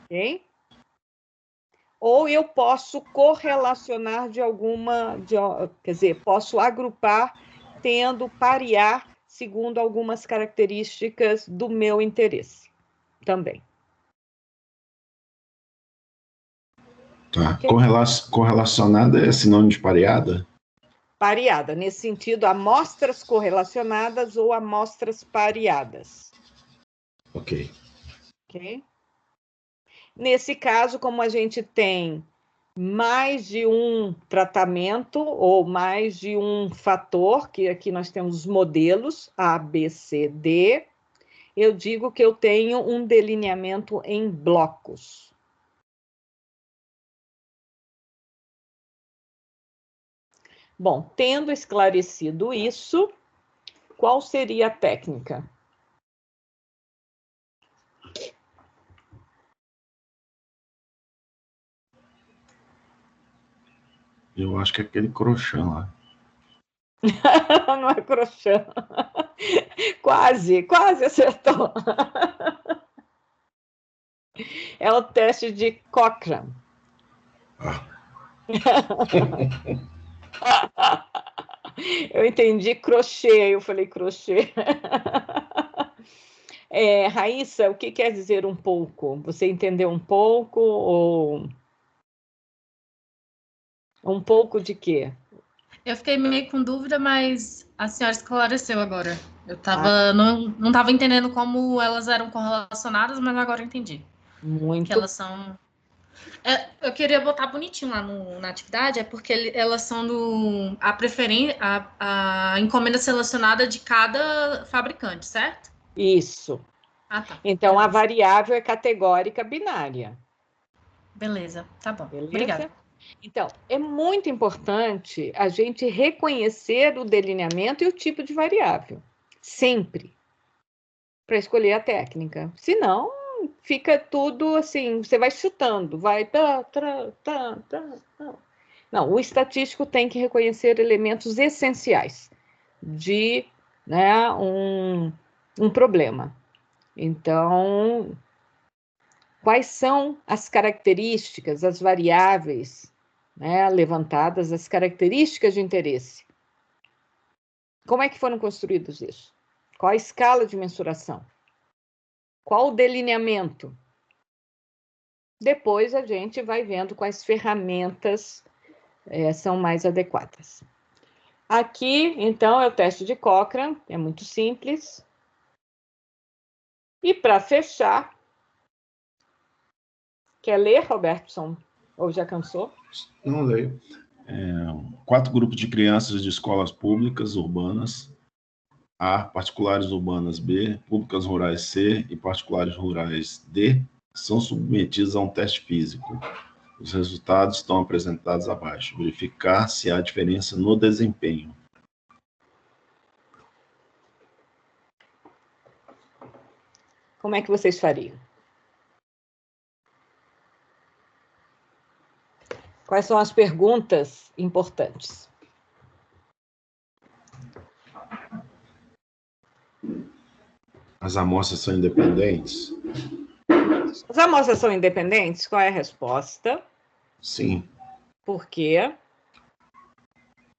Ok? Ou eu posso correlacionar quer dizer, posso agrupar, parear, segundo algumas características do meu interesse também. Tá. Ok? Correlacionada é sinônimo de pareada? Pareada, nesse sentido, amostras correlacionadas ou amostras pareadas. Ok. Ok? Nesse caso, como a gente tem mais de um tratamento ou mais de um fator, que aqui nós temos os modelos A, B, C, D, eu digo que eu tenho um delineamento em blocos. Bom, tendo esclarecido isso, qual seria a técnica? Eu acho que é aquele crochê lá. Não é crochê. Quase acertou. É o teste de Cochrane. Eu entendi crochê, eu falei crochê. Raíssa, o que quer dizer um pouco? Você entendeu um pouco ou um pouco de quê? Eu fiquei meio com dúvida, mas a senhora esclareceu agora. Eu não estava entendendo como elas eram correlacionadas, mas agora eu entendi. Que Muito. elas são. Eu queria botar bonitinho lá na atividade, é porque elas são a encomenda selecionada de cada fabricante, certo? Isso. Ah, tá. Então, a Beleza. variável é categórica binária. Beleza, tá bom. Beleza? Obrigada. Então, é muito importante a gente reconhecer o delineamento e o tipo de variável. Sempre. Para escolher a técnica. Senão, fica tudo assim, você vai chutando, vai. Não, o estatístico tem que reconhecer elementos essenciais de, né, um problema. Então, quais são as características, as variáveis, né, levantadas, as características de interesse? Como é que foram construídos isso? Qual a escala de mensuração? Qual o delineamento? Depois a gente vai vendo quais ferramentas são mais adequadas. Aqui, então, é o teste de Cochrane, é muito simples. E para fechar, quer ler, Robertson? Ou já cansou? Não leio. 4 grupos de crianças de escolas públicas urbanas A, particulares urbanas B, públicas rurais C e particulares rurais D são submetidos a um teste físico. Os resultados estão apresentados abaixo. Verificar se há diferença no desempenho. Como é que vocês fariam? Quais são as perguntas importantes? As amostras são independentes? As amostras são independentes? Qual é a resposta? Sim. Por quê?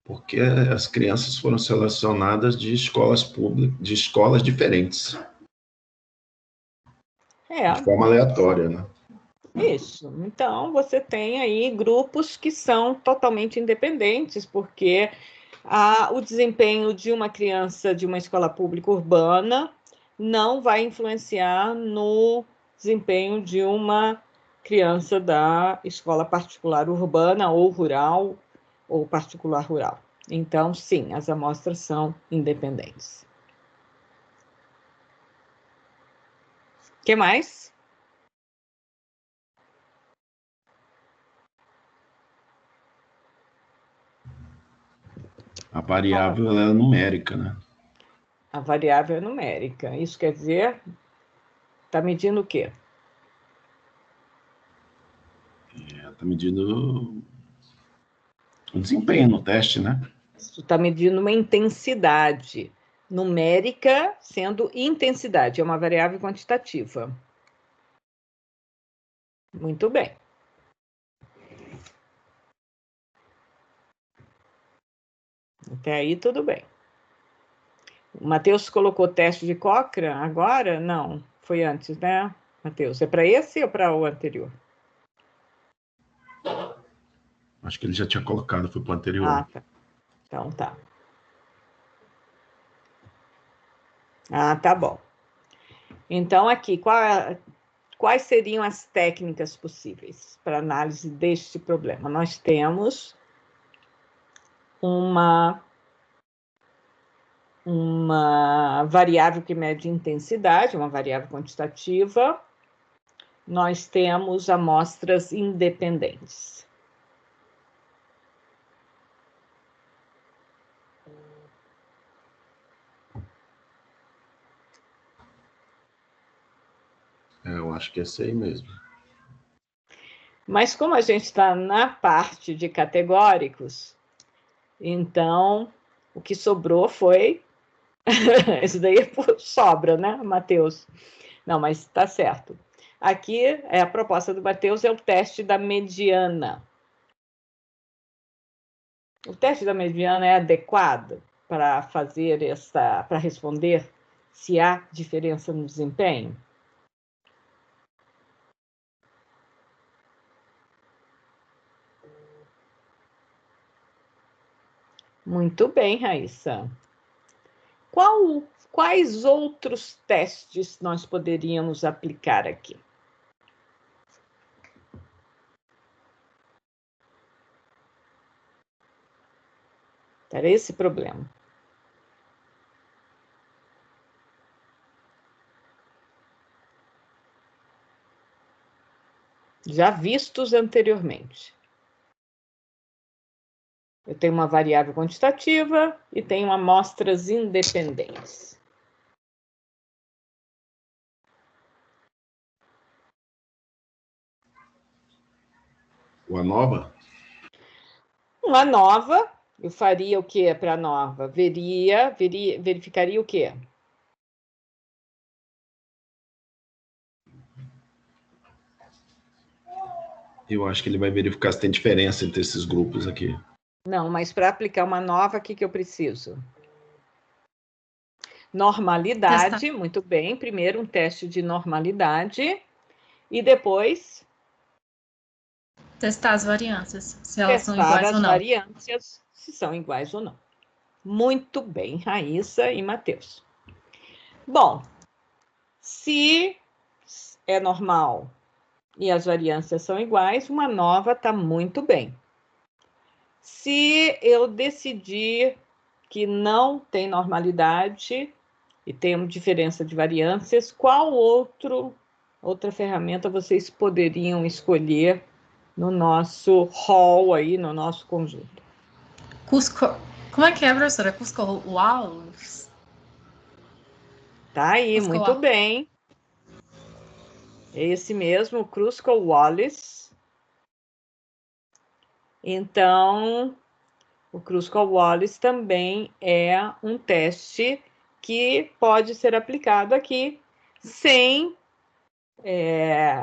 Porque as crianças foram selecionadas de escolas públicas, de escolas diferentes. De forma aleatória, né? Isso. Então, você tem aí grupos que são totalmente independentes, porque o desempenho de uma criança de uma escola pública urbana não vai influenciar no desempenho de uma criança da escola particular urbana ou rural ou particular rural. Então, sim, as amostras são independentes. O que mais? A variável é numérica, né? A variável é numérica. Isso quer dizer, está medindo o quê? Está medindo o desempenho no teste, né? Isso está medindo uma intensidade numérica, sendo intensidade, é uma variável quantitativa. Muito bem. Até aí, tudo bem. O Matheus colocou teste de Cochrane agora? Não, foi antes, né, Matheus? É para esse ou para o anterior? Acho que ele já tinha colocado, foi para o anterior. Ah, tá. Então tá. Ah, tá bom. Então, aqui, quais seriam as técnicas possíveis para análise deste problema? Nós temos uma variável que mede intensidade, uma variável quantitativa. Nós temos amostras independentes. Eu acho que é esse aí mesmo. Mas como a gente está na parte de categóricos, então o que sobrou foi... Isso daí sobra, né, Matheus? Não, mas está certo. Aqui, a proposta do Matheus é o teste da mediana. O teste da mediana é adequado para fazer para responder se há diferença no desempenho? Muito bem, Raíssa. Quais outros testes nós poderíamos aplicar aqui? Para esse problema. Já vistos anteriormente. Eu tenho uma variável quantitativa e tenho amostras independentes. O ANOVA? Uma nova, eu faria o que para a nova? Verificaria o quê? Eu acho que ele vai verificar se tem diferença entre esses grupos aqui. Não, mas para aplicar uma nova, o que eu preciso? Normalidade, testar. Muito bem. Primeiro um teste de normalidade e depois... Testar as variâncias, se elas são testar iguais as ou não. variâncias, se são iguais ou não. Muito bem, Raíssa e Matheus. Bom, se é normal e as variâncias são iguais, uma nova está muito bem. Se eu decidir que não tem normalidade e tem diferença de variâncias, qual outra ferramenta vocês poderiam escolher no nosso hall aí, no nosso conjunto? Como é que é, professora? Kuskowallis? Tá aí, muito bem. É esse mesmo, Kruskal-Wallis. Então, o Kruskal-Wallis também é um teste que pode ser aplicado aqui sem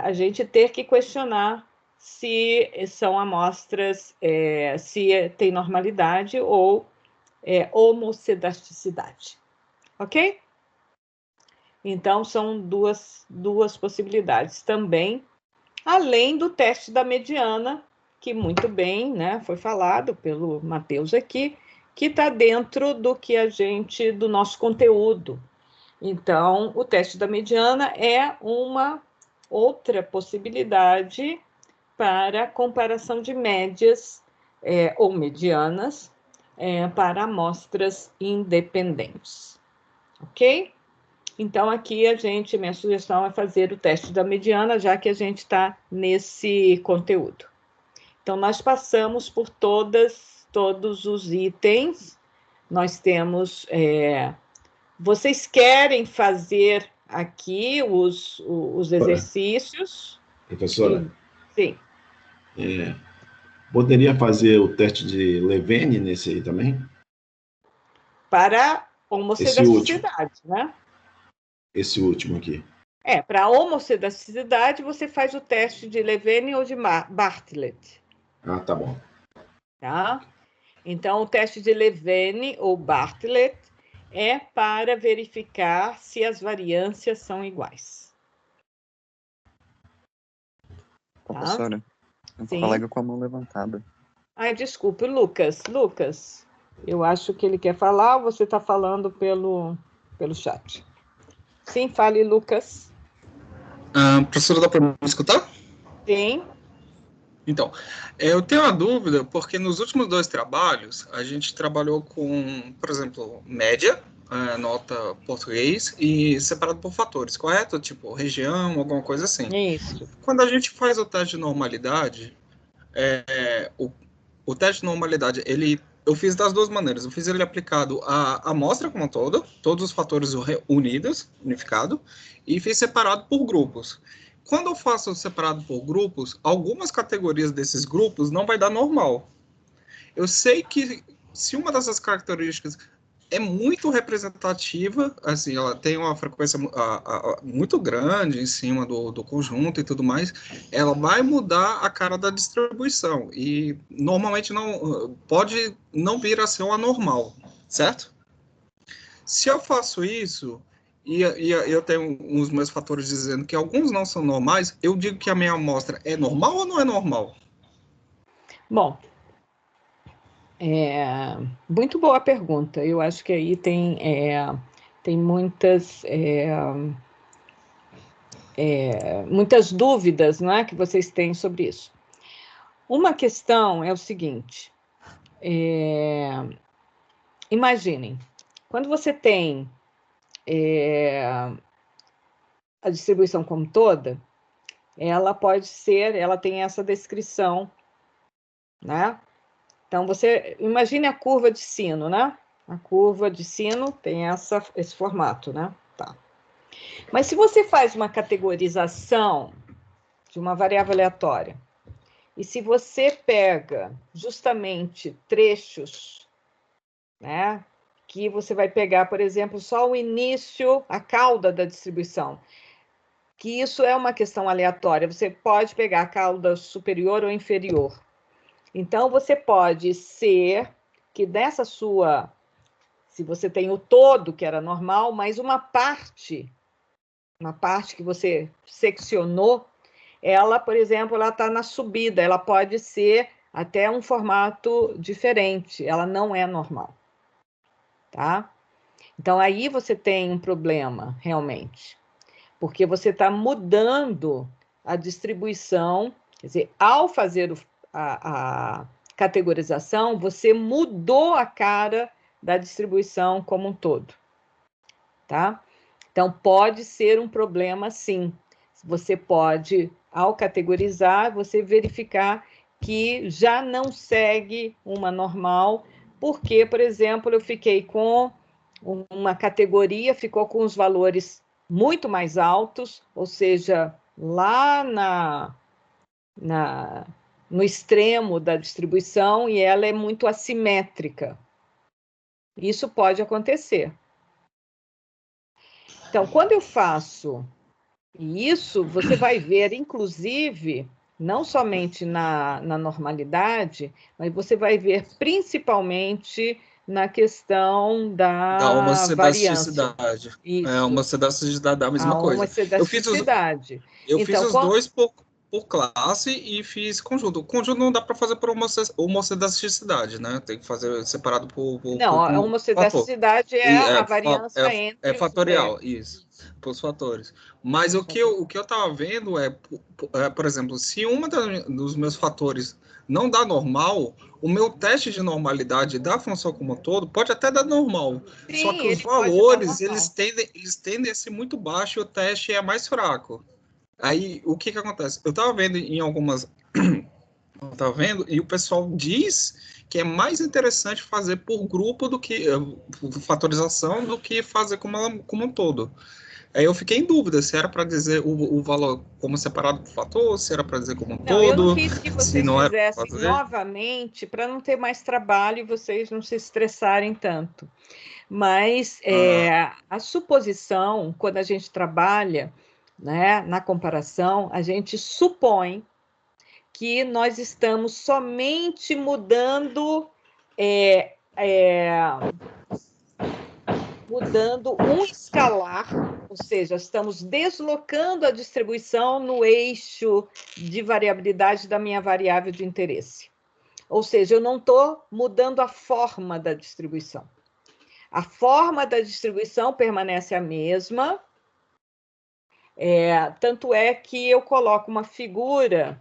a gente ter que questionar se são amostras, se tem normalidade ou homocedasticidade. Ok? Então, são duas possibilidades também, além do teste da mediana, que muito bem, né, foi falado pelo Matheus aqui, que está dentro do nosso conteúdo. Então, o teste da mediana é uma outra possibilidade para comparação de médias ou medianas para amostras independentes. Ok? Então, aqui minha sugestão é fazer o teste da mediana, já que a gente está nesse conteúdo. Então, nós passamos por todos os itens. Nós temos... vocês querem fazer aqui os exercícios? Professora? Sim. Poderia fazer o teste de Levene nesse aí também? Para Esse último. homocedaticidade, né? Esse último aqui. Para homocedaticidade, você faz o teste de Levene ou de Bartlett. Ah, tá bom. Tá? Então, o teste de Levene ou Bartlett é para verificar se as variâncias são iguais. Professora, um Sim. colega com a mão levantada. Ai, desculpe, Lucas. Lucas, eu acho que ele quer falar ou você está falando pelo chat? Sim, fale, Lucas. Professora, dá para me escutar? Sim. Então, eu tenho uma dúvida, porque nos últimos 2 trabalhos, a gente trabalhou com, por exemplo, média, nota português, e separado por fatores, correto? Tipo, região, alguma coisa assim. Isso. Quando a gente faz o teste de normalidade, o teste de normalidade, eu fiz das 2 maneiras. Eu fiz ele aplicado à amostra como um todo, todos os fatores unificado, e fiz separado por grupos. Quando eu faço separado por grupos, algumas categorias desses grupos não vai dar normal. Eu sei que se uma dessas características é muito representativa, assim, ela tem uma frequência muito grande em cima do conjunto e tudo mais, ela vai mudar a cara da distribuição e normalmente pode não vir a ser uma normal, certo? Se eu faço isso e eu tenho os meus fatores dizendo que alguns não são normais, eu digo que a minha amostra é normal ou não é normal? Bom, muito boa pergunta. Eu acho que aí tem muitas dúvidas, não é, que vocês têm sobre isso. Uma questão é o seguinte, imaginem, quando você tem a distribuição como toda, ela tem essa descrição, né? Então, você imagine a curva de sino, né? A curva de sino tem esse formato, né? Tá. Mas se você faz uma categorização de uma variável aleatória, e se você pega justamente trechos, né? Que você vai pegar, por exemplo, só o início, a cauda da distribuição, que isso é uma questão aleatória. Você pode pegar a cauda superior ou inferior. Então, você pode ser que dessa se você tem o todo, que era normal, mas uma parte que você seccionou, ela, por exemplo, ela está na subida, ela pode ser até um formato diferente, ela não é normal, tá? Então, aí você tem um problema, realmente, porque você está mudando a distribuição, quer dizer, ao fazer a categorização, você mudou a cara da distribuição como um todo, tá? Então, pode ser um problema, sim. Você pode, ao categorizar, você verificar que já não segue uma normal, porque, por exemplo, eu fiquei com uma categoria, ficou com os valores muito mais altos, ou seja, lá no extremo da distribuição, e ela é muito assimétrica. Isso pode acontecer. Então, quando eu faço isso, você vai ver, inclusive, não somente na normalidade, mas você vai ver principalmente na questão da homocedaticidade. Isso. A homocedaticidade da mesma coisa. Eu fiz os 2 por classe e fiz conjunto. O conjunto não dá para fazer por homocedaticidade, né? Tem que fazer separado por a homocedaticidade é a variância entre... É fatorial, isso, por os fatores. Mas o que eu estava vendo por exemplo, se uma dos meus fatores não dá normal, o meu teste de normalidade da função como um todo pode até dar normal. Sim, só que os valores, eles tendem a ser muito baixos e o teste é mais fraco. Aí, o que acontece? Eu estava vendo em algumas... e o pessoal diz que é mais interessante fazer por grupo do que fatorização do que fazer como um todo. Aí eu fiquei em dúvida se era para dizer o valor como separado por fator, se era para dizer como um Não, eu não todo, quis que se vocês não era pra fizessem fazer. novamente para não ter mais trabalho e vocês não se estressarem tanto. Mas a suposição, quando a gente trabalha, né, na comparação, a gente supõe que nós estamos somente mudando um escalar, ou seja, estamos deslocando a distribuição no eixo de variabilidade da minha variável de interesse. Ou seja, eu não estou mudando a forma da distribuição. A forma da distribuição permanece a mesma, tanto é que eu coloco uma figura,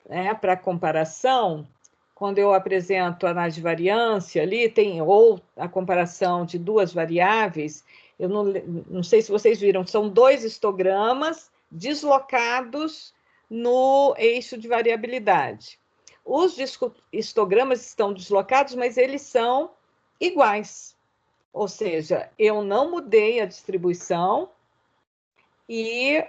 né, para comparação. Quando eu apresento a análise de variância ali, ou a comparação de duas variáveis, eu não sei se vocês viram, são dois histogramas deslocados no eixo de variabilidade. Os histogramas estão deslocados, mas eles são iguais. Ou seja, eu não mudei a distribuição e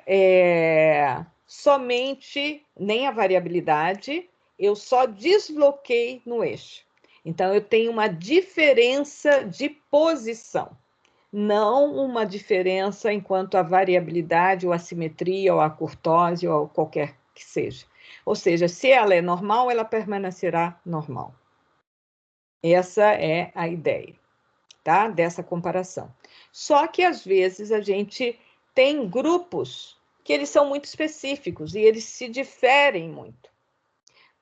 somente nem a variabilidade, eu só desloquei no eixo. Então, eu tenho uma diferença de posição, não uma diferença enquanto a variabilidade, ou a simetria, ou a curtose, ou qualquer que seja. Ou seja, se ela é normal, ela permanecerá normal. Essa é a ideia, tá? Dessa comparação. Só que, às vezes, a gente tem grupos que eles são muito específicos e eles se diferem muito.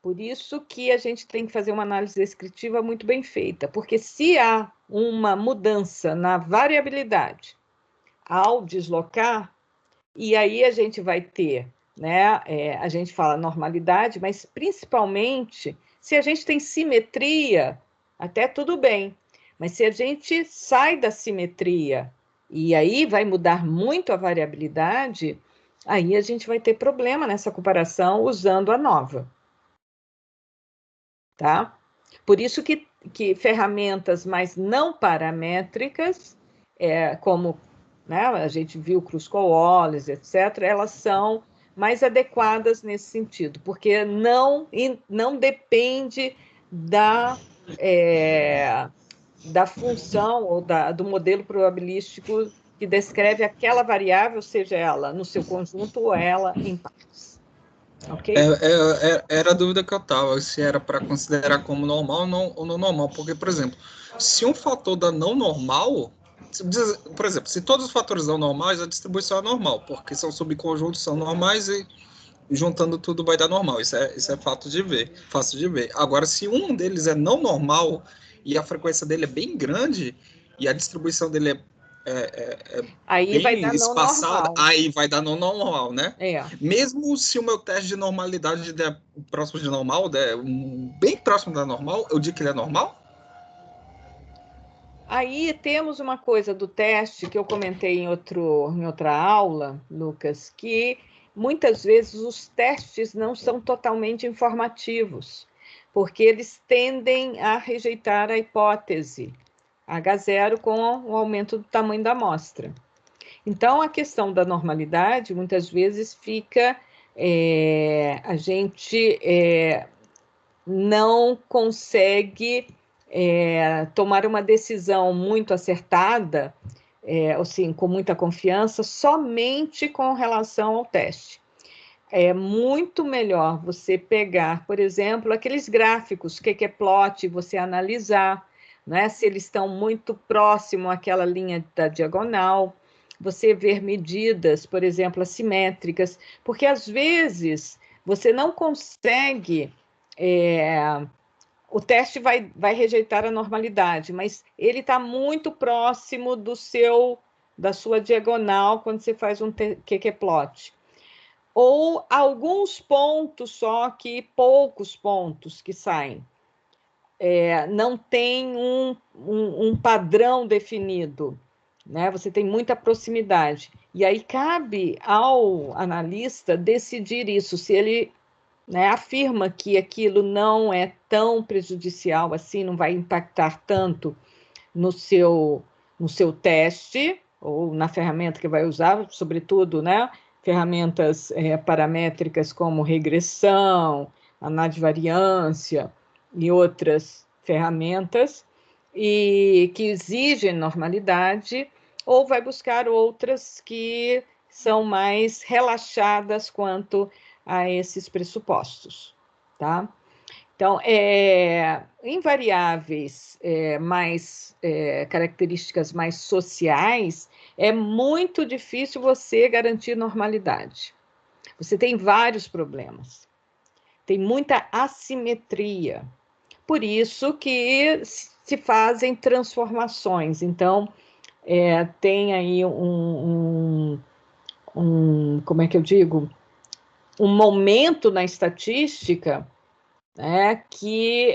Por isso que a gente tem que fazer uma análise descritiva muito bem feita, porque se há uma mudança na variabilidade ao deslocar, e aí a gente vai ter, né, a gente fala normalidade, mas principalmente se a gente tem simetria, até tudo bem, mas se a gente sai da simetria e aí vai mudar muito a variabilidade, aí a gente vai ter problema nessa comparação usando a nova. Tá? Por isso que ferramentas mais não paramétricas, como, né, a gente viu Kruskal-Wallis, etc., elas são mais adequadas nesse sentido, porque não depende da função ou do modelo probabilístico que descreve aquela variável, seja ela no seu conjunto ou ela em partes. Ok? Era a dúvida que eu estava, se era para considerar como normal ou não normal. Porque, por exemplo, se um fator dá não normal, por exemplo, se todos os fatores dão normais, a distribuição é normal, porque são subconjuntos, são normais e juntando tudo vai dar normal. Isso é fácil de ver. Agora, se um deles é não normal e a frequência dele é bem grande e a distribuição dele aí bem vai dar espaçada, não normal. aí vai dar não normal, né? É. Mesmo se o meu teste de normalidade der próximo de normal, der bem próximo da normal, eu digo que ele é normal? Aí temos uma coisa do teste que eu comentei em outra aula, Lucas, que muitas vezes os testes não são totalmente informativos, porque eles tendem a rejeitar a hipótese H0 com o aumento do tamanho da amostra. Então, a questão da normalidade, muitas vezes, fica... a gente não consegue tomar uma decisão muito acertada, assim, com muita confiança, somente com relação ao teste. É muito melhor você pegar, por exemplo, aqueles gráficos, o que é plot, você analisar, né, se eles estão muito próximo àquela linha da diagonal, você ver medidas, por exemplo, assimétricas, porque às vezes você não consegue... o teste vai rejeitar a normalidade, mas ele está muito próximo da sua diagonal quando você faz um QQ-plot. Ou alguns pontos só, poucos pontos que saem. Não tem um padrão definido, né? Você tem muita proximidade. E aí cabe ao analista decidir isso, se ele... né, afirma que aquilo não é tão prejudicial assim, não vai impactar tanto no seu teste, ou na ferramenta que vai usar, sobretudo, né, ferramentas paramétricas como regressão, análise de variância e outras ferramentas, e que exigem normalidade, ou vai buscar outras que são mais relaxadas quanto a esses pressupostos, tá? Então, em variáveis características mais sociais, é muito difícil você garantir normalidade. Você tem vários problemas. Tem muita assimetria. Por isso que se fazem transformações. Então, tem aí como é que eu digo? Um momento na estatística, né, que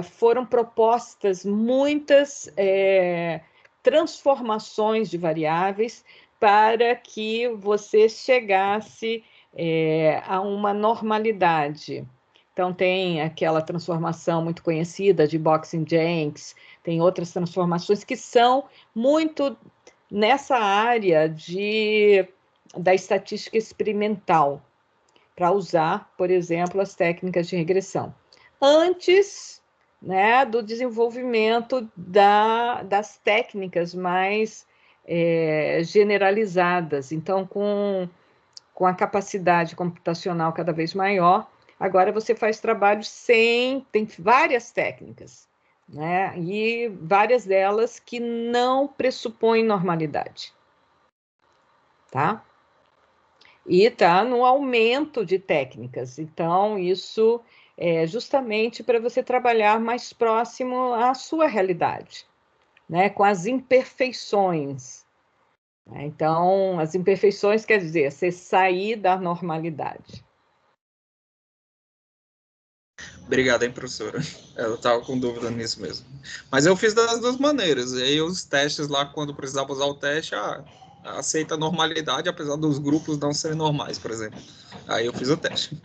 foram propostas muitas transformações de variáveis para que você chegasse a uma normalidade. Então, tem aquela transformação muito conhecida de Boxing-Jenks, tem outras transformações que são muito nessa área da estatística experimental, para usar, por exemplo, as técnicas de regressão. Antes, né, do desenvolvimento das técnicas mais generalizadas. Então, com a capacidade computacional cada vez maior, agora você faz trabalho tem várias técnicas, né, e várias delas que não pressupõem normalidade, tá? E está no aumento de técnicas. Então, isso é justamente para você trabalhar mais próximo à sua realidade, né? Com as imperfeições. Então, as imperfeições quer dizer você sair da normalidade. Obrigado, hein, professora. Eu estava com dúvida nisso mesmo. Mas eu fiz das duas maneiras. E aí os testes lá, quando precisava usar o teste, aceita a normalidade, apesar dos grupos não serem normais, por exemplo. Aí eu fiz o teste.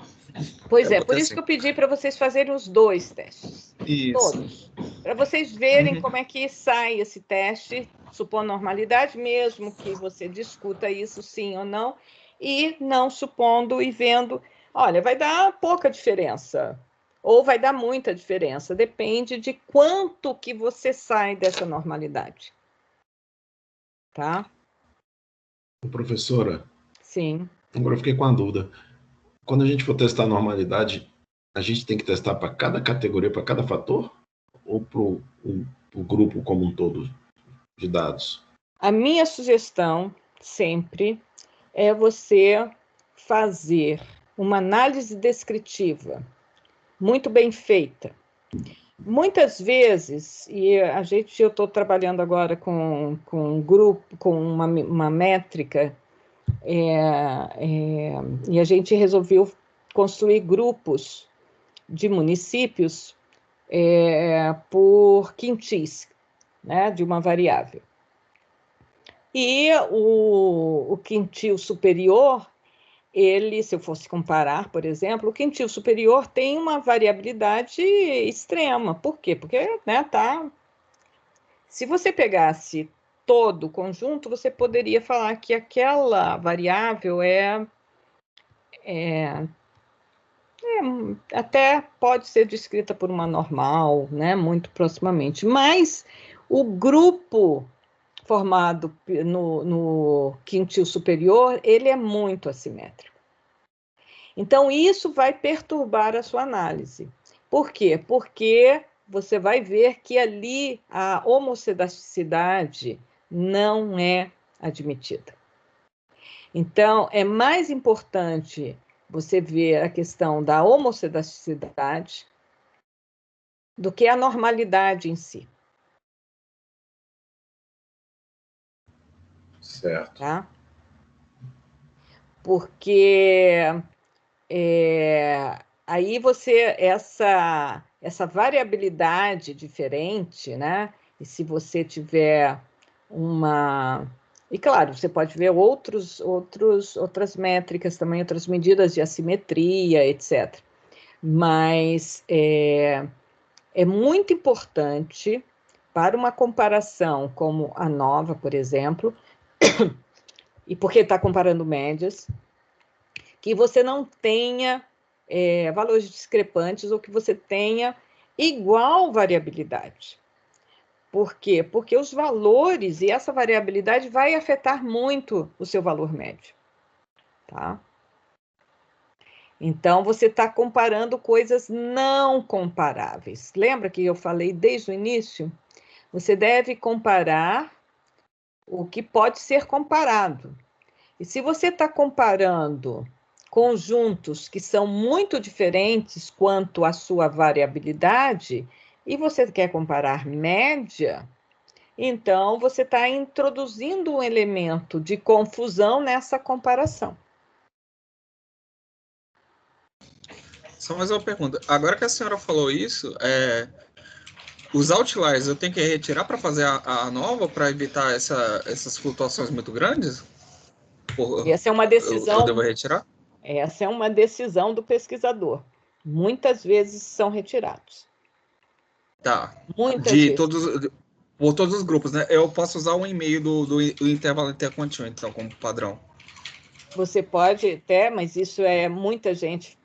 Pois por isso que eu pedi para vocês fazerem os dois testes. Isso. Todos. Para vocês verem como é que sai esse teste, supondo normalidade, mesmo que você discuta isso sim ou não, e não supondo e vendo, olha, vai dar pouca diferença, ou vai dar muita diferença, depende de quanto que você sai dessa normalidade. Tá? Professora? Sim. Agora eu fiquei com a dúvida. Quando a gente for testar a normalidade, a gente tem que testar para cada categoria, para cada fator? Ou para o grupo como um todo de dados? A minha sugestão, sempre, é você fazer uma análise descritiva muito bem feita. Muitas vezes, eu estou trabalhando agora com um grupo, com uma métrica, e a gente resolveu construir grupos de municípios por quintis, né, de uma variável. E o quintil superior, se eu fosse comparar, por exemplo, o quintil superior tem uma variabilidade extrema. Por quê? Porque, né, se você pegasse todo o conjunto, você poderia falar que aquela variável até pode ser descrita por uma normal, né, muito proximamente, mas o grupo formado no quintil superior, ele é muito assimétrico. Então, isso vai perturbar a sua análise. Por quê? Porque você vai ver que ali a homocedaticidade não é admitida. Então, é mais importante você ver a questão da homocedaticidade do que a normalidade em si. Certo. Tá? Porque aí essa variabilidade diferente, né? E se você tiver e claro, você pode ver outras métricas também, outras medidas de assimetria, etc. Mas é muito importante para uma comparação como a nova, por exemplo, e porque está comparando médias, que você não tenha valores discrepantes ou que você tenha igual variabilidade. Por quê? Porque os valores e essa variabilidade vai afetar muito o seu valor médio, tá? Então, você está comparando coisas não comparáveis. Lembra que eu falei desde o início? Você deve comparar o que pode ser comparado. E se você está comparando conjuntos que são muito diferentes quanto à sua variabilidade, e você quer comparar média, então você está introduzindo um elemento de confusão nessa comparação. Só mais uma pergunta. Agora que a senhora falou isso, os outliers eu tenho que retirar para fazer a nova para evitar essas flutuações muito grandes? Essa é uma decisão. Eu devo retirar? Essa é uma decisão do pesquisador. Muitas vezes são retirados. Tá. Muitas vezes. Por todos os grupos, né? Eu posso usar um e-mail do intervalo intercontínuo, então, como padrão. Você pode até, mas isso muita gente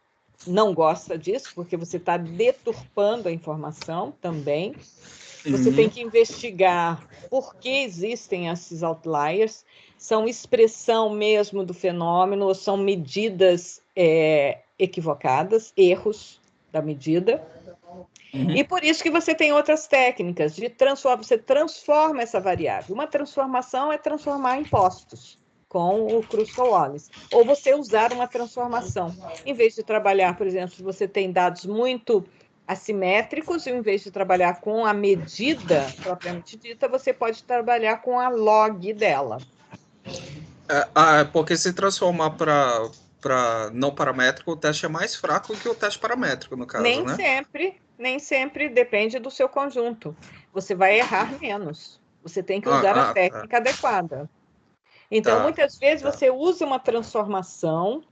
não gosta disso, porque você está deturpando a informação também. Você tem que investigar por que existem esses outliers, são expressão mesmo do fenômeno, ou são medidas equivocadas, erros da medida. E por isso que você tem outras técnicas de transformar, você transforma essa variável. Uma transformação é transformar em postos, com o Kruskal-Wallis. Ou você usar uma transformação. Em vez de trabalhar, por exemplo, se você tem dados muito assimétricos, em vez de trabalhar com a medida propriamente dita, você pode trabalhar com a log dela. Porque se transformar para não paramétrico, o teste é mais fraco que o teste paramétrico, no caso, nem né? Nem sempre, depende do seu conjunto. Você vai errar menos. Você tem que usar a técnica adequada. Então, muitas vezes, você usa uma transformação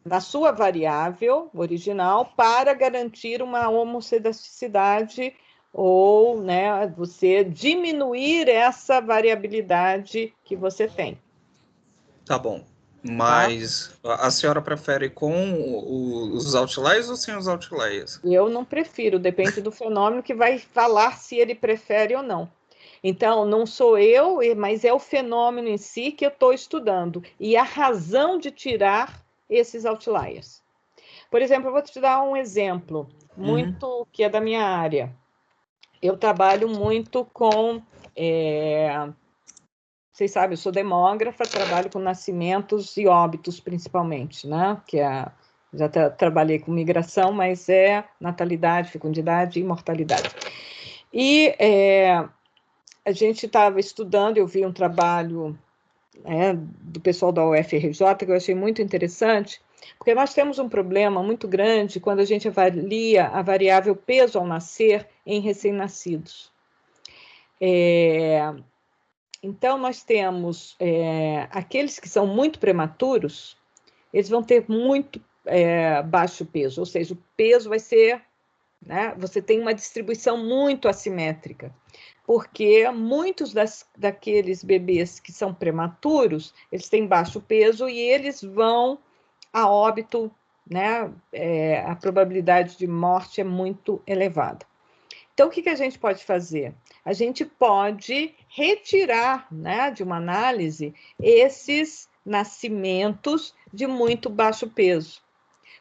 na sua variável original para garantir uma homoceisticidade ou, né, você diminuir essa variabilidade que você tem. Tá bom. Mas a senhora prefere com os outliers ou sem os outliers? Eu não prefiro, depende do fenômeno que vai falar se ele prefere ou não. Então, não sou eu, mas é o fenômeno em si que eu estou estudando. E a razão de tirar esses outliers. Por exemplo, eu vou te dar um exemplo muito que é da minha área. Eu trabalho muito com... vocês sabem, eu sou demógrafa, trabalho com nascimentos e óbitos, principalmente, né? Já trabalhei com migração, mas é natalidade, fecundidade e mortalidade. E a gente estava estudando, eu vi um trabalho do pessoal da UFRJ, que eu achei muito interessante, porque nós temos um problema muito grande quando a gente avalia a variável peso ao nascer em recém-nascidos. Então, nós temos aqueles que são muito prematuros, eles vão ter muito baixo peso, ou seja, o peso vai ser, né, você tem uma distribuição muito assimétrica, porque muitos daqueles bebês que são prematuros, eles têm baixo peso e eles vão a óbito, né, a probabilidade de morte é muito elevada. Então, o que a gente pode fazer? A gente pode retirar, né, de uma análise esses nascimentos de muito baixo peso,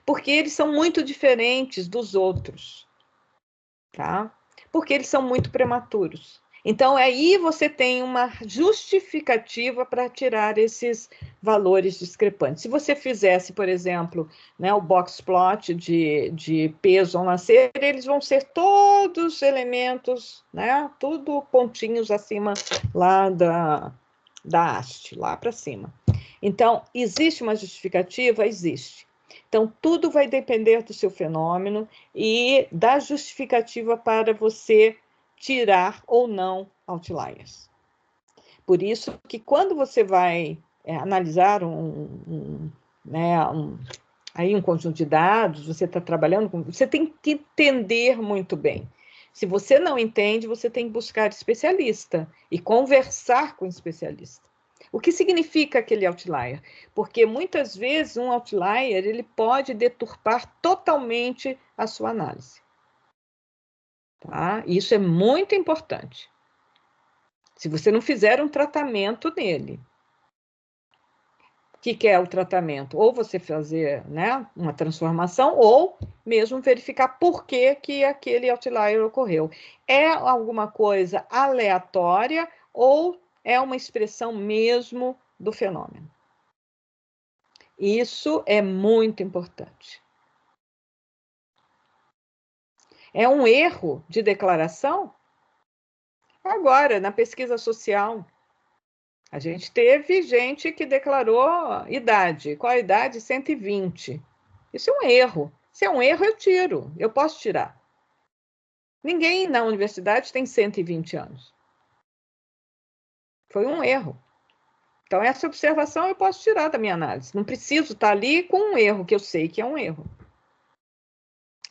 porque eles são muito diferentes dos outros, tá? Porque eles são muito prematuros. Então, aí você tem uma justificativa para tirar esses valores discrepantes. Se você fizesse, por exemplo, né, o box plot de peso ao nascer, eles vão ser todos elementos, né, tudo pontinhos acima lá da haste, lá para cima. Então, existe uma justificativa? Existe. Então, tudo vai depender do seu fenômeno e da justificativa para você tirar ou não outliers. Por isso que quando você vai analisar um conjunto de dados, você está trabalhando com... Você tem que entender muito bem. Se você não entende, você tem que buscar especialista e conversar com o especialista. O que significa aquele outlier? Porque muitas vezes um outlier ele pode deturpar totalmente a sua análise. Tá? Isso é muito importante. Se você não fizer um tratamento nele. O que é o tratamento? Ou você fazer, né, uma transformação, ou mesmo verificar por que aquele outlier ocorreu. É alguma coisa aleatória ou é uma expressão mesmo do fenômeno? Isso é muito importante. É um erro de declaração? Agora, na pesquisa social, a gente teve gente que declarou idade. Qual a idade? 120. Isso é um erro. Se é um erro, eu tiro. Eu posso tirar. Ninguém na universidade tem 120 anos. Foi um erro. Então, essa observação eu posso tirar da minha análise. Não preciso estar ali com um erro, que eu sei que é um erro.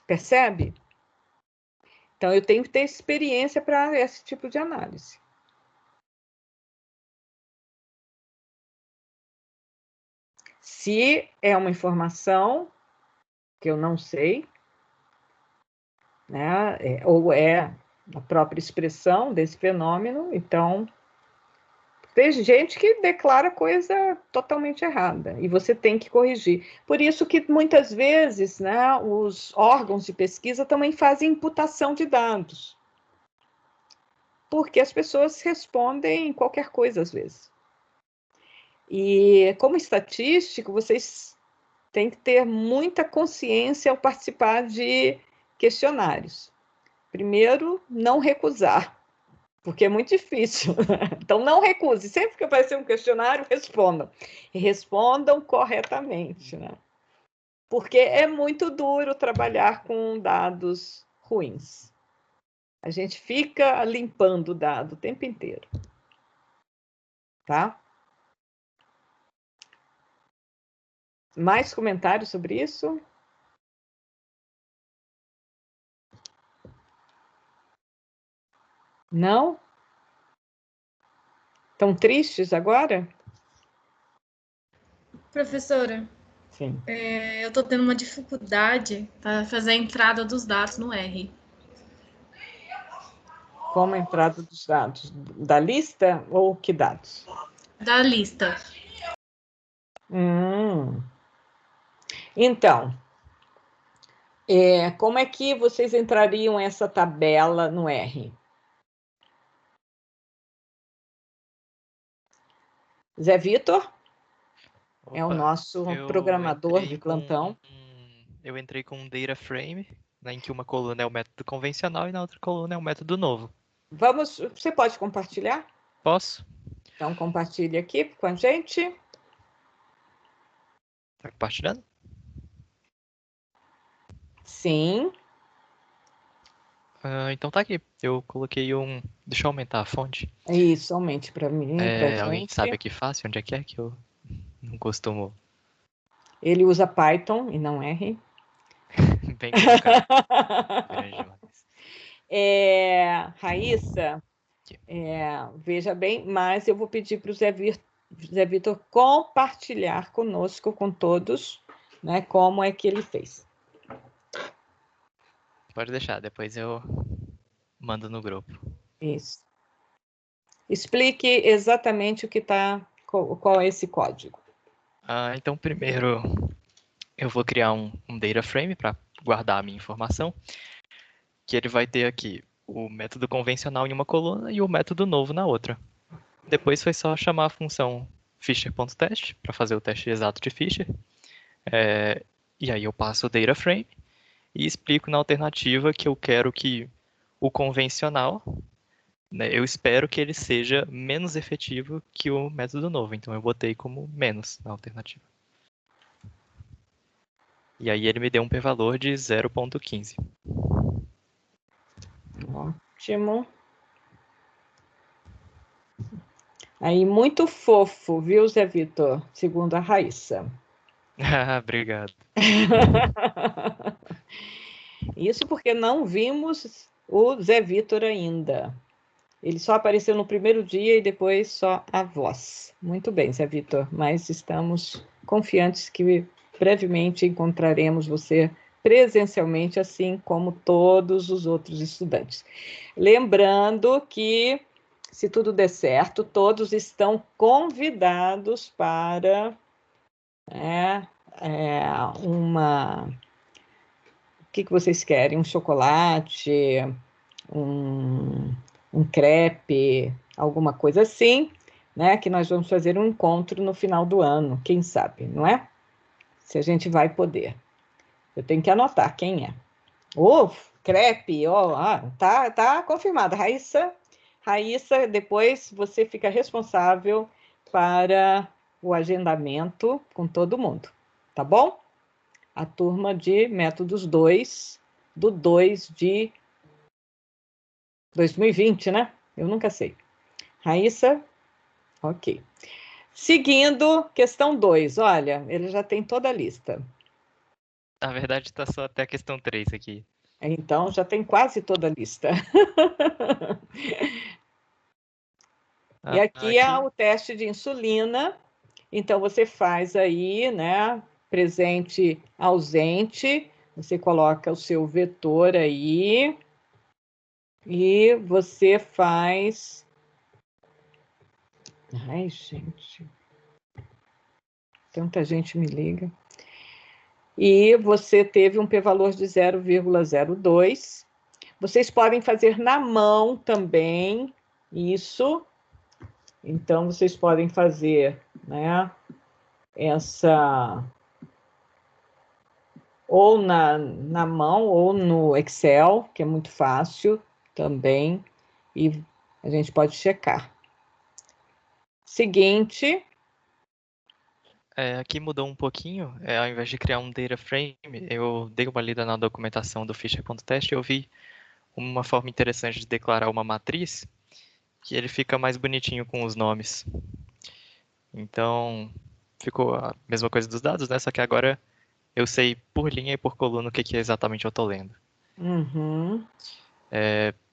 Percebe? Então, eu tenho que ter experiência para esse tipo de análise. Se é uma informação que eu não sei, né, ou é a própria expressão desse fenômeno, então tem gente que declara coisa totalmente errada e você tem que corrigir. Por isso que muitas vezes, né, os órgãos de pesquisa também fazem imputação de dados, porque as pessoas respondem qualquer coisa às vezes. E como estatístico, vocês têm que ter muita consciência ao participar de questionários. Primeiro, não recusar, porque é muito difícil. Então, não recuse. Sempre que aparecer um questionário, respondam. E respondam corretamente, né? Porque é muito duro trabalhar com dados ruins. A gente fica limpando o dado o tempo inteiro. Tá? Mais comentários sobre isso? Não? Estão tristes agora? Professora, Sim. eu estou tendo uma dificuldade para fazer a entrada dos dados no R. Como a entrada dos dados? Da lista ou que dados? Da lista. Então, como é que vocês entrariam essa tabela no R? Zé Vitor é o nosso programador de plantão. Eu entrei com um data frame, né, em que uma coluna é o método convencional e na outra coluna é o método novo. Você pode compartilhar? Posso? Então, compartilhe aqui com a gente. Tá compartilhando? Sim. Então tá aqui. Eu coloquei um... Deixa eu aumentar a fonte. Isso, aumente para mim, pra Alguém gente. sabe aqui fácil onde é que eu não costumo... Ele usa Python e não R. Bem colocado. Grande demais. Raíssa, veja bem, mas eu vou pedir para o Zé Vitor compartilhar conosco, com todos, né, como é que ele fez. Pode deixar, depois eu mando no grupo. Isso. Explique exatamente o que qual é esse código. Então, primeiro, eu vou criar um data frame para guardar a minha informação, que ele vai ter aqui o método convencional em uma coluna e o método novo na outra. Depois foi só chamar a função Fisher.test para fazer o teste exato de Fisher. E aí eu passo o data frame e explico na alternativa que eu quero que o convencional, né, eu espero que ele seja menos efetivo que o método novo. Então eu botei como menos na alternativa. E aí ele me deu um p-valor de 0.15. Ótimo. Aí, muito fofo, viu, Zé Vitor? Segundo a Raíssa. Obrigado. Isso porque não vimos o Zé Vitor ainda. Ele só apareceu no primeiro dia e depois só a voz. Muito bem, Zé Vitor, mas estamos confiantes que brevemente encontraremos você presencialmente, assim como todos os outros estudantes. Lembrando que, se tudo der certo, todos estão convidados para uma... O que vocês querem? Um chocolate, um crepe, alguma coisa assim, né? Que nós vamos fazer um encontro no final do ano, quem sabe, não é? Se a gente vai poder. Eu tenho que anotar quem é. Crepe, tá confirmada. Raíssa, depois você fica responsável para o agendamento com todo mundo, tá bom? A turma de métodos 2, do 2 de 2020, né? Eu nunca sei. Raíssa, ok. Seguindo, questão 2. Olha, ele já tem toda a lista. Na verdade, tá só até a questão 3 aqui. Então, já tem quase toda a lista. E aqui é o teste de insulina. Então, você faz aí, né? Presente, ausente. Você coloca o seu vetor aí. E você faz... Ai, gente. Tanta gente me liga. E você teve um p-valor de 0,02. Vocês podem fazer na mão também isso. Então, vocês podem fazer, né, essa... ou na mão ou no Excel, que é muito fácil também. E a gente pode checar. Seguinte... Aqui mudou um pouquinho, ao invés de criar um data frame, eu dei uma lida na documentação do Fischer.test e eu vi uma forma interessante de declarar uma matriz, que ele fica mais bonitinho com os nomes. Então, ficou a mesma coisa dos dados, né? Só que agora eu sei por linha e por coluna o que exatamente eu estou lendo. Uhum.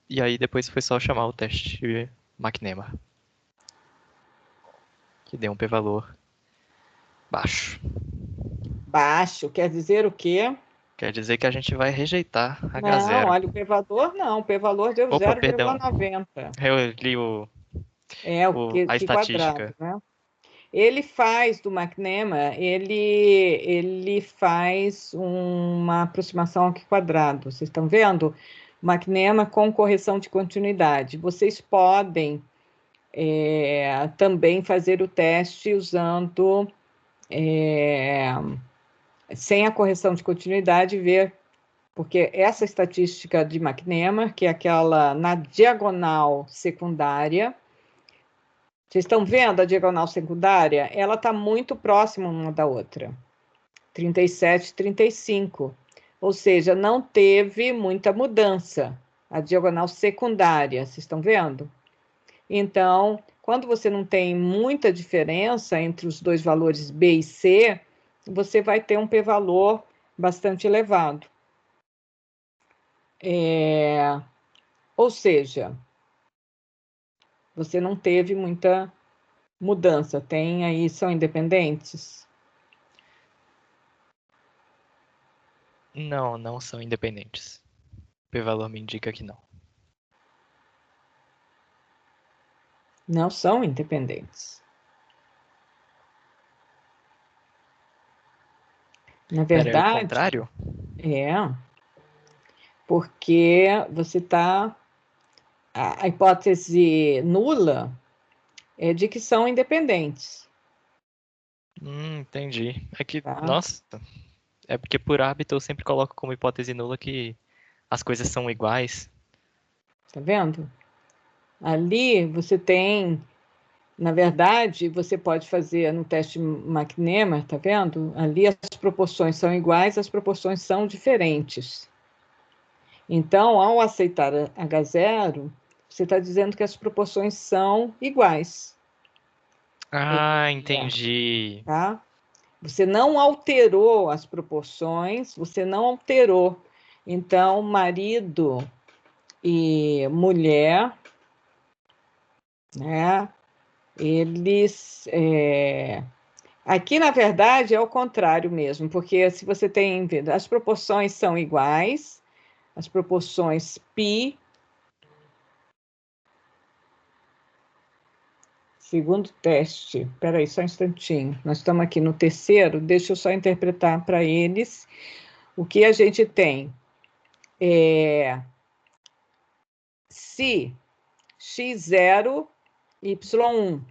E aí depois foi só chamar o teste McNemar, que deu um p-valor baixo. Baixo, quer dizer o quê? Quer dizer que a gente vai rejeitar H0. Não, olha, o p-valor não. O p-valor deu 0,90. Eu li a estatística. Quadrado, né? Ele faz do McNemar, ele faz uma aproximação ao quadrado. Vocês estão vendo? McNemar com correção de continuidade. Vocês podem também fazer o teste usando... sem a correção de continuidade, ver, porque essa estatística de McNemar, que é aquela na diagonal secundária, vocês estão vendo a diagonal secundária? Ela está muito próxima uma da outra, 37, 35, ou seja, não teve muita mudança, a diagonal secundária, vocês estão vendo? Então, quando você não tem muita diferença entre os dois valores B e C, você vai ter um p-valor bastante elevado. Ou seja, você não teve muita mudança. Tem aí, são independentes? Não, não são independentes. O p-valor me indica que não. Não são independentes. Na verdade... Era o contrário? Porque você está... A hipótese nula é de que são independentes. Entendi. É que, nossa, é porque por hábito eu sempre coloco como hipótese nula que as coisas são iguais. Tá vendo? Ali você tem... Na verdade, você pode fazer no teste McNemar, tá vendo? Ali as proporções são iguais, as proporções são diferentes. Então, ao aceitar H0, você está dizendo que as proporções são iguais. Entendi. Tá? Você não alterou as proporções, você não alterou. Então, marido e mulher né? Eles... Aqui, na verdade, é o contrário mesmo, porque se você tem... As proporções são iguais, as proporções π... Segundo teste. Espera aí, só um instantinho. Nós estamos aqui no terceiro, deixa eu só interpretar para eles. O que a gente tem se x0, y1.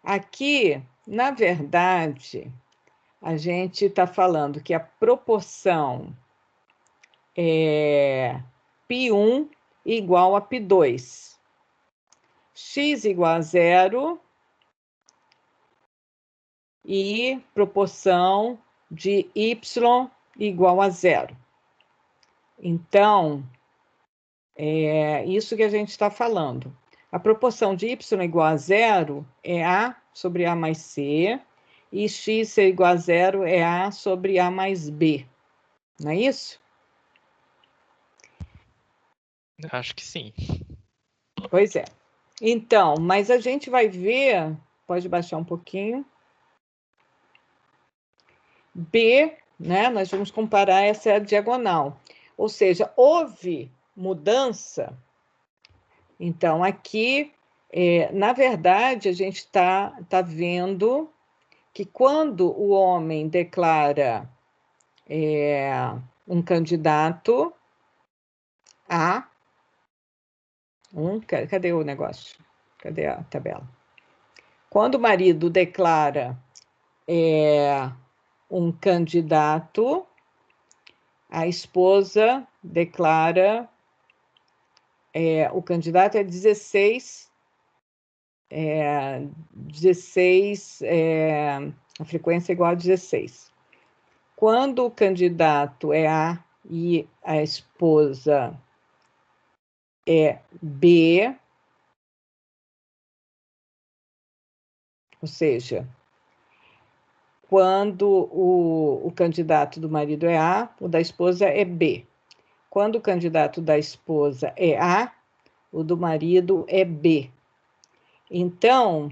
Aqui, na verdade, a gente está falando que a proporção é π1 igual a π2. X igual a 0 e proporção de y igual a 0. Então, é isso que a gente está falando. A proporção de y igual a 0 é A sobre A mais C, e x ser igual a 0 é A sobre A mais B. Não é isso? Acho que sim. Pois é. Então, mas a gente vai ver... Pode baixar um pouquinho. B, né? Nós vamos comparar essa diagonal. Ou seja, houve mudança. Então, aqui, na verdade, a gente está vendo que quando o homem declara um candidato a... cadê o negócio? Cadê a tabela? Quando o marido declara um candidato, a esposa declara... o candidato é 16... 16... a frequência é igual a 16. Quando o candidato é A e a esposa é B, ou seja, quando o candidato do marido é A, o da esposa é B. Quando o candidato da esposa é A, o do marido é B. Então,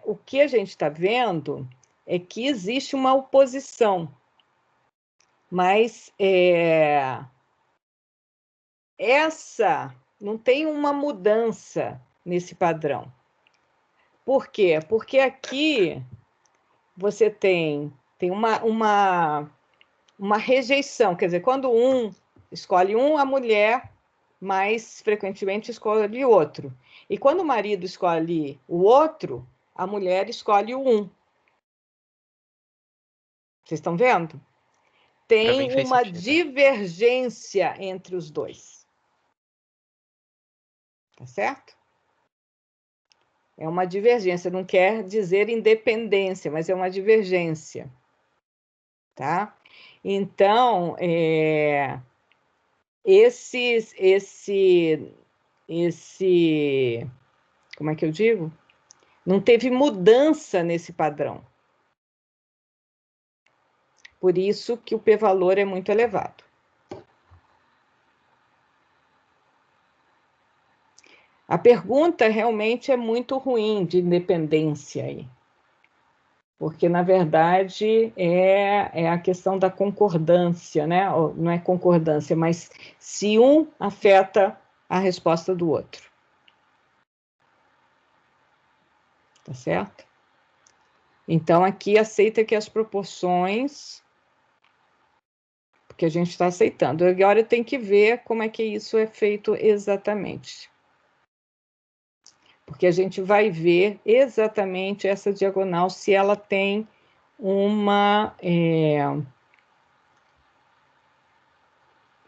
o que a gente está vendo é que existe uma oposição, mas essa não tem uma mudança nesse padrão. Por quê? Porque aqui você tem uma rejeição, quer dizer, quando um escolhe um, a mulher mais frequentemente escolhe outro. E quando o marido escolhe o outro, a mulher escolhe o um. Vocês estão vendo? Tem uma divergência entre os dois. Tá certo? É uma divergência, não quer dizer independência, mas é uma divergência. Tá? Então, como é que eu digo? Não teve mudança nesse padrão. Por isso que o p-valor é muito elevado. A pergunta realmente é muito ruim de independência aí. Porque, na verdade, é a questão da concordância, né? Não é concordância, mas se um afeta a resposta do outro. Tá certo? Então, aqui aceita que as proporções... Porque a gente está aceitando. Agora tem que ver como é que isso é feito exatamente. Porque a gente vai ver exatamente essa diagonal, se ela tem uma...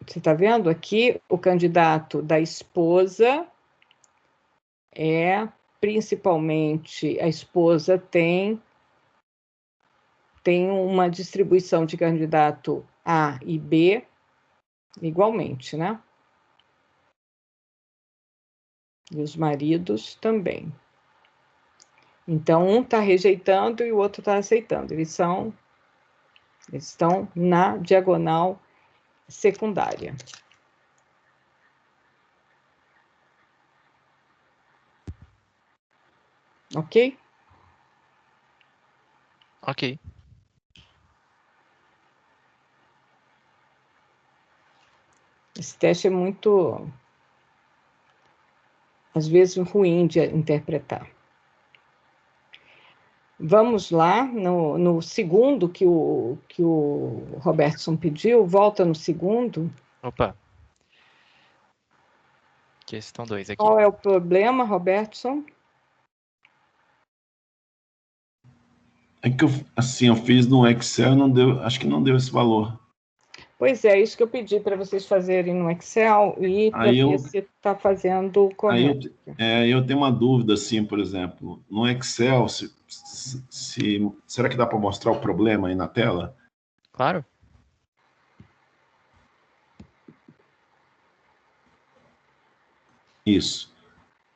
Você está vendo aqui? O candidato da esposa principalmente, a esposa tem uma distribuição de candidato A e B igualmente, né? E os maridos também. Então, um está rejeitando e o outro está aceitando. Eles estão na diagonal secundária. Ok? Ok. Esse teste é muito, às vezes, ruim de interpretar. Vamos lá, no segundo que o Robertson pediu, volta no segundo. Opa. Questão 2 aqui. Qual é o problema, Robertson? É que eu fiz no Excel e não deu, acho que não deu esse valor. Pois é, isso que eu pedi para vocês fazerem no Excel e para ver se está fazendo correto. Eu tenho uma dúvida, assim, por exemplo, no Excel, será que dá para mostrar o problema aí na tela? Claro. Isso.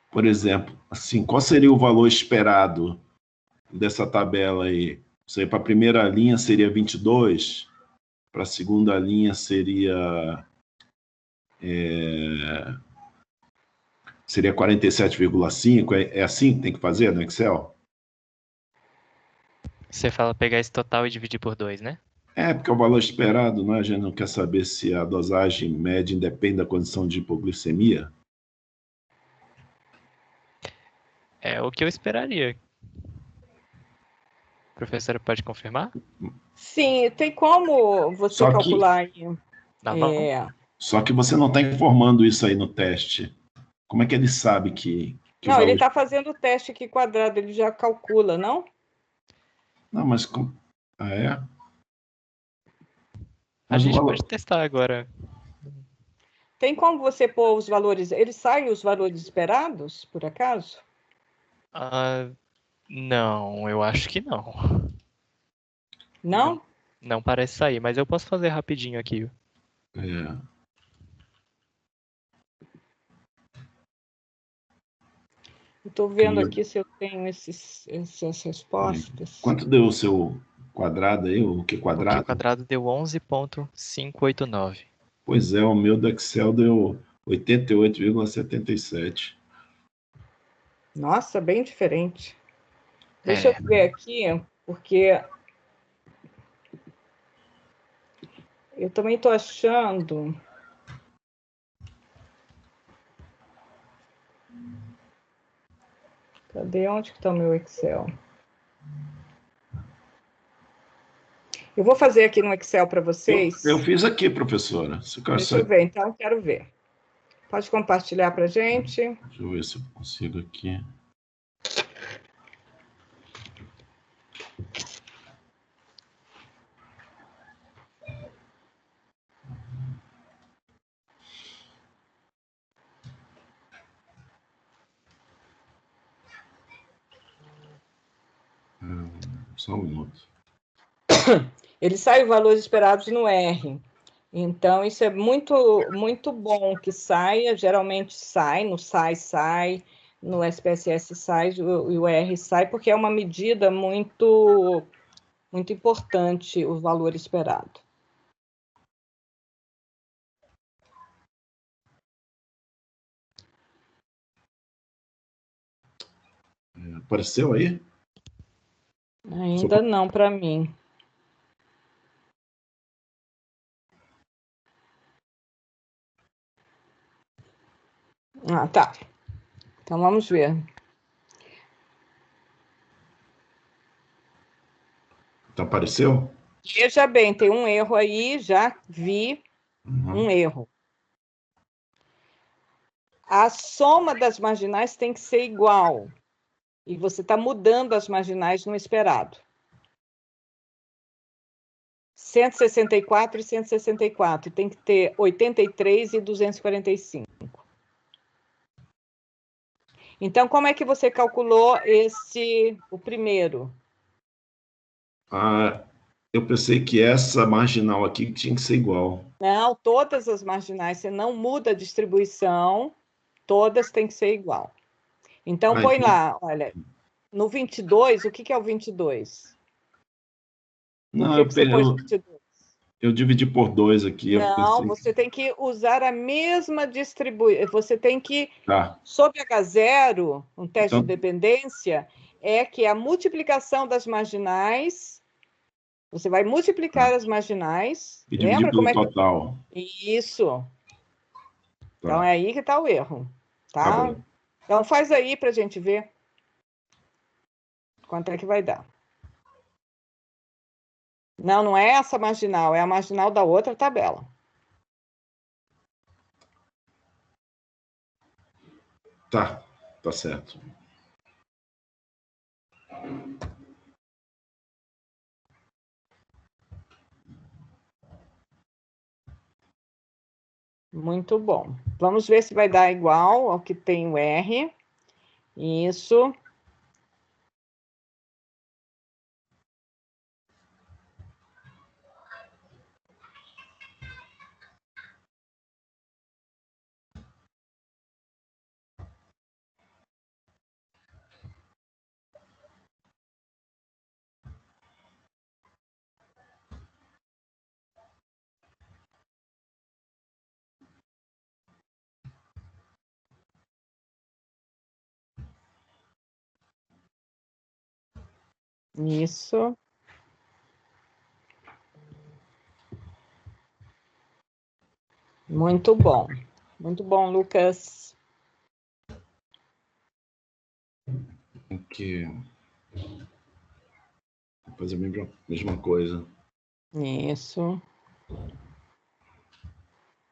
Por exemplo, assim, qual seria o valor esperado dessa tabela aí? Isso aí, para a primeira linha seria 22, para a segunda linha seria 47,5. É assim que tem que fazer no Excel? Você fala pegar esse total e dividir por 2, né? É, porque é o valor esperado, né? A gente não quer saber se a dosagem média independe da condição de hipoglicemia. É o que eu esperaria. A professora pode confirmar? Sim, tem como você calcular aí. Tá bom. Só que você não está informando isso aí no teste. Como é que ele sabe que não, valor... ele está fazendo o teste aqui quadrado, ele já calcula, não? Não, mas... Ah, é? A Mas gente pode testar agora. Tem como você pôr os valores... Eles saem os valores esperados, por acaso? Não, eu acho que não. Não? Não parece sair, mas eu posso fazer rapidinho aqui. É. Estou vendo aqui se eu tenho essas respostas. Quanto deu o seu quadrado aí? O que quadrado? O que quadrado deu 11,589. Pois é, o meu do Excel deu 88,77. Nossa, bem diferente. Deixa eu ver aqui, porque eu também estou achando... Cadê? Onde que está o meu Excel? Eu vou fazer aqui no Excel para vocês. Eu fiz aqui, professora. Deixa eu ver, então, quero ver. Pode compartilhar para a gente. Deixa eu ver se eu consigo aqui. Só um minuto. Ele sai os valores esperados no R. Então, isso é muito, muito bom que saia. Geralmente sai, no SAI sai, no SPSS sai e o R sai, porque é uma medida muito, muito importante o valor esperado. Apareceu aí? Ainda não para mim. Ah, tá. Então, vamos ver. Então, apareceu? Veja bem, tem um erro aí, já vi um erro. A soma das marginais tem que ser igual. E você está mudando as marginais no esperado. 164 e 164. Tem que ter 83 e 245. Então, como é que você calculou o primeiro? Eu pensei que essa marginal aqui tinha que ser igual. Não, todas as marginais, você não muda a distribuição, todas têm que ser igual. Então, põe lá, olha, no 22, o que é o 22? Não, eu dividi por 2 aqui. Não, você tem que usar a mesma distribuição. Você tem que, Tá. sob H0, um teste de dependência, é que a multiplicação das marginais, você vai multiplicar as marginais. E dividir Lembra pelo como é que... total. Isso. Então, Tá. é aí que está o erro. Tá Tá? bom. Então, faz aí para a gente ver quanto é que vai dar. Não, não é essa marginal, é a marginal da outra tabela. Tá certo. Muito bom. Vamos ver se vai dar igual ao que tem o R. Isso. Isso. Muito bom. Muito bom, Lucas. Aqui. Vou fazer a mesma coisa. Isso.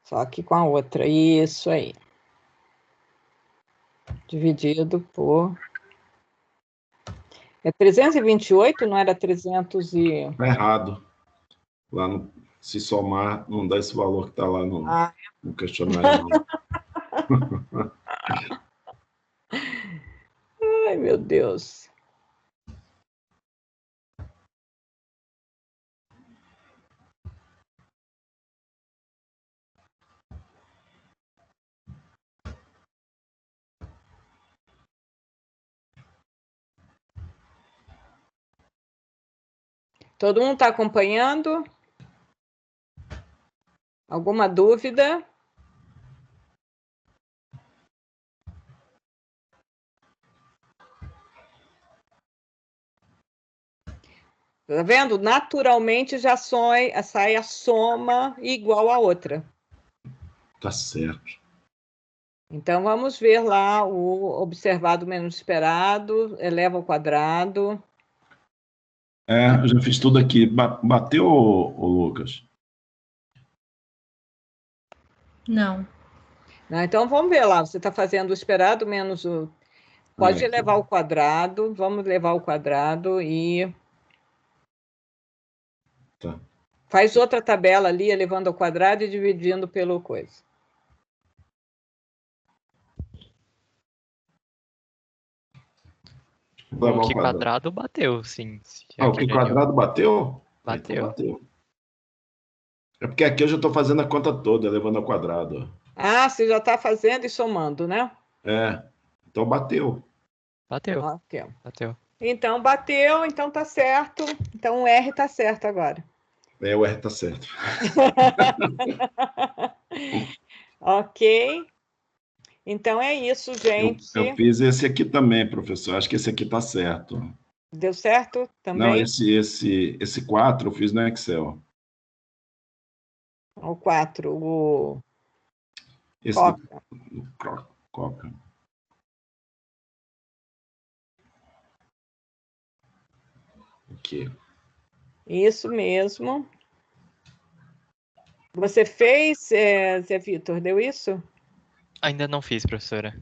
Só que com a outra. Isso aí. Dividido por... É 328, não era 300 e... Tá errado. Lá no, se somar, não dá esse valor que está lá no questionário. Não. Ai, meu Deus. Todo mundo está acompanhando? Alguma dúvida? Tá vendo? Naturalmente já sai a soma igual a outra. Tá certo. Então, vamos ver lá o observado menos esperado, eleva ao quadrado. Eu já fiz tudo aqui. Bateu, ô Lucas? Não. Então, vamos ver lá. Você está fazendo o esperado menos o... Pode elevar ao quadrado. Vamos levar ao quadrado e... Tá. Faz outra tabela ali, elevando ao quadrado e dividindo pelo coisa. O que quadrado bateu, sim. O que quadrado bateu? Bateu. Então bateu. É porque aqui eu já estou fazendo a conta toda, levando ao quadrado. Ah, você já está fazendo e somando, né? Então bateu. Bateu. Bateu. Então bateu, então tá certo. Então o R tá certo agora. O R tá certo. Ok. Então é isso, gente. Eu fiz esse aqui também, professor. Acho que esse aqui tá certo. Deu certo também? Não, esse 4 eu fiz no Excel. O 4, o... Esse Coca. Aqui. Isso mesmo. Você fez, Zé Vitor, deu isso? Ainda não fiz, professora.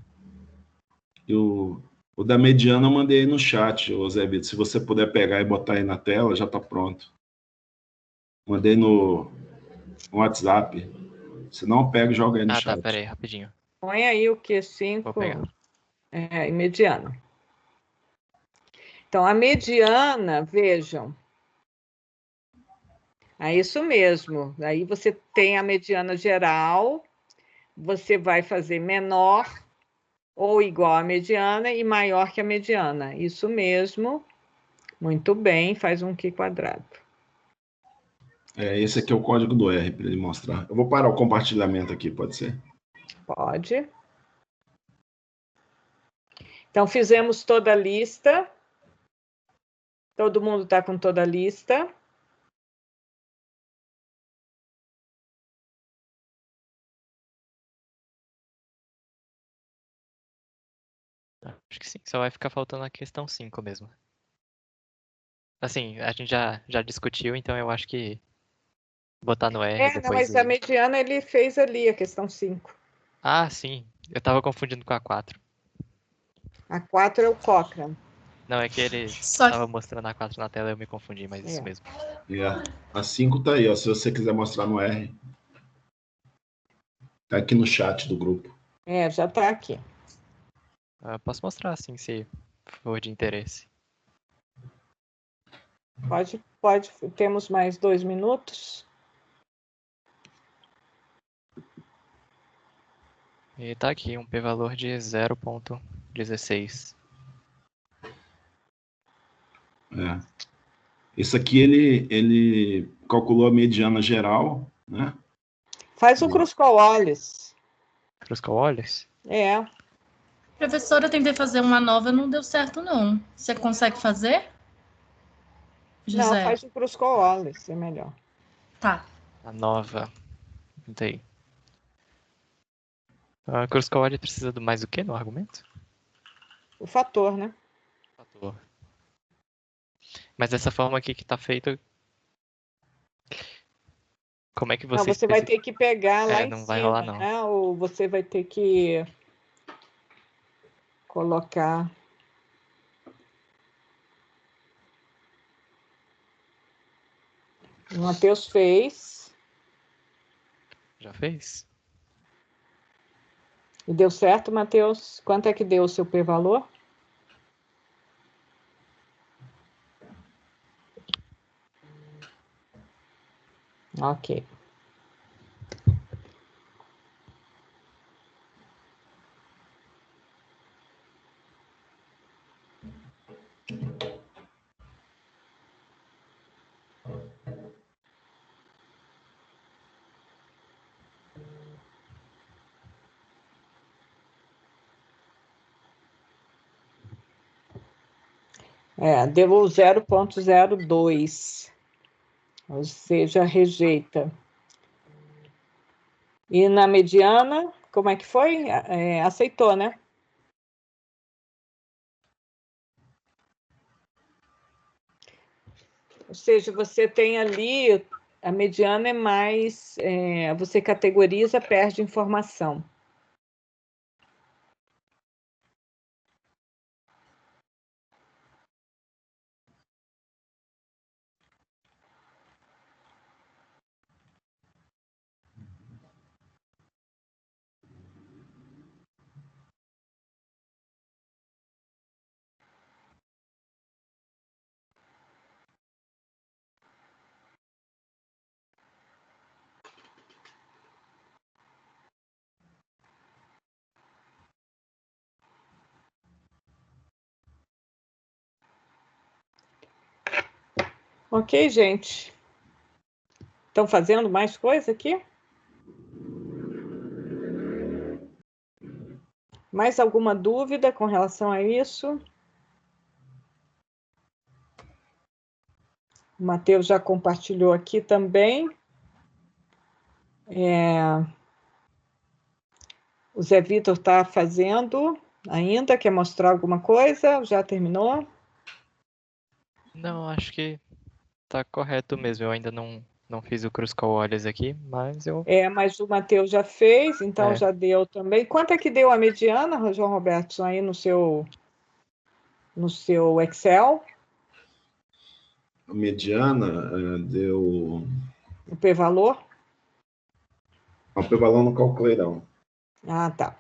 O da mediana eu mandei aí no chat, ô Zé Vitor. Se você puder pegar e botar aí na tela, já tá pronto. Mandei no WhatsApp. Se não, pega e joga aí no chat. Tá, peraí, rapidinho. Põe aí o Q5. Vou pegar. E mediana. Então, a mediana, vejam. É isso mesmo. Aí você tem a mediana geral, você vai fazer menor ou igual à mediana e maior que a mediana. Isso mesmo. Muito bem, faz um Q quadrado. Esse aqui é o código do R, para ele mostrar. Eu vou parar o compartilhamento aqui, pode ser? Pode. Então, fizemos toda a lista. Todo mundo está com toda a lista? Acho que sim, só vai ficar faltando a questão 5 mesmo. Assim, a gente já discutiu, então eu acho que botar no R Não, depois mas a mediana ele fez ali, a questão 5. Ah, sim. Eu tava confundindo com a 4. A 4 é o Cochrane. Não, é que ele Só que tava mostrando a 4 na tela e eu me confundi, mas isso mesmo. E a 5 tá aí, ó. Se você quiser mostrar no R. Tá aqui no chat do grupo. Já está aqui. Posso mostrar assim, se for de interesse. Pode. Temos mais 2 minutos. E tá aqui, um p-valor de 0,16. Isso aqui ele calculou a mediana geral, né? Faz o Kruskal-Wallis. Kruskal-Wallis? Professora, eu tentei fazer uma nova, não deu certo, não. Você consegue fazer? José? Não, faz o Kruskal-Wallis, é melhor. Tá. A nova. Não tem. A Kruskal-Wallis precisa do mais o quê no argumento? O fator, né? Fator. Mas dessa forma aqui que tá feito, como é que você... Não, você vai ter que pegar lá em não cima, vai rolar, não. né? Ou você vai ter que colocar... O Matheus fez. Já fez? E deu certo, Matheus? Quanto é que deu o seu p-valor? Ok. Deu 0,02. Ou seja, rejeita. E na mediana, como é que foi? Aceitou, né? Ou seja, você tem ali, a mediana é mais, você categoriza, perde informação. Ok, gente. Estão fazendo mais coisa aqui? Mais alguma dúvida com relação a isso? O Matheus já compartilhou aqui também. O Zé Vitor está fazendo ainda. Quer mostrar alguma coisa? Já terminou? Não, acho que tá correto mesmo. Eu ainda não fiz o Kruskal-Wallis aqui, mas eu... Mas o Matheus já fez, então já deu também. Quanto é que deu a mediana, João Roberto, aí no seu Excel? A mediana deu... O p-valor? O p-valor não calculei, não. Ah, tá.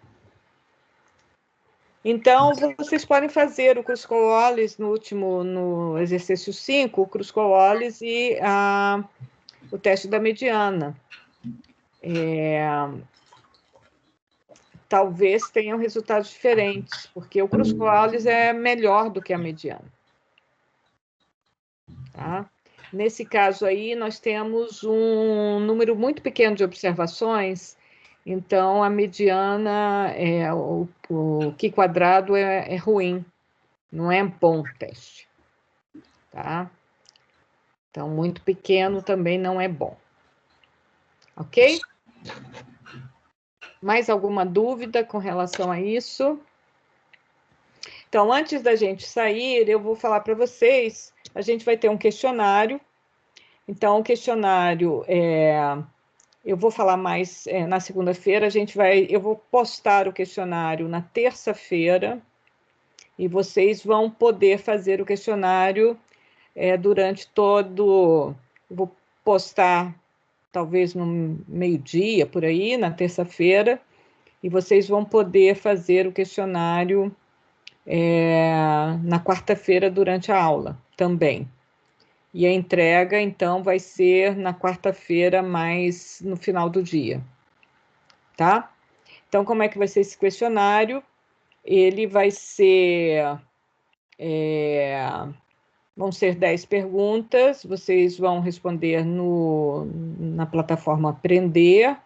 Então, vocês podem fazer o Kruskal-Wallis no exercício 5, o Kruskal-Wallis e o teste da mediana. Talvez tenham resultados diferentes, porque o Kruskal-Wallis é melhor do que a mediana. Tá? Nesse caso aí, nós temos um número muito pequeno de observações, então a mediana, o Q² é ruim, não é bom teste. tá? Então, muito pequeno também não é bom. Ok? Mais alguma dúvida com relação a isso? Então, antes da gente sair, eu vou falar para vocês, a gente vai ter um questionário. Então, o questionário, eu vou falar mais na segunda-feira, eu vou postar o questionário na terça-feira, e vocês vão poder fazer o questionário durante todo... Eu vou postar talvez no meio-dia, por aí, na terça-feira, e vocês vão poder fazer o questionário na quarta-feira durante a aula também. E a entrega, então, vai ser na quarta-feira, mais no final do dia, tá? Então, como é que vai ser esse questionário? Ele vai ser... vão ser 10 perguntas, vocês vão responder na plataforma Aprender,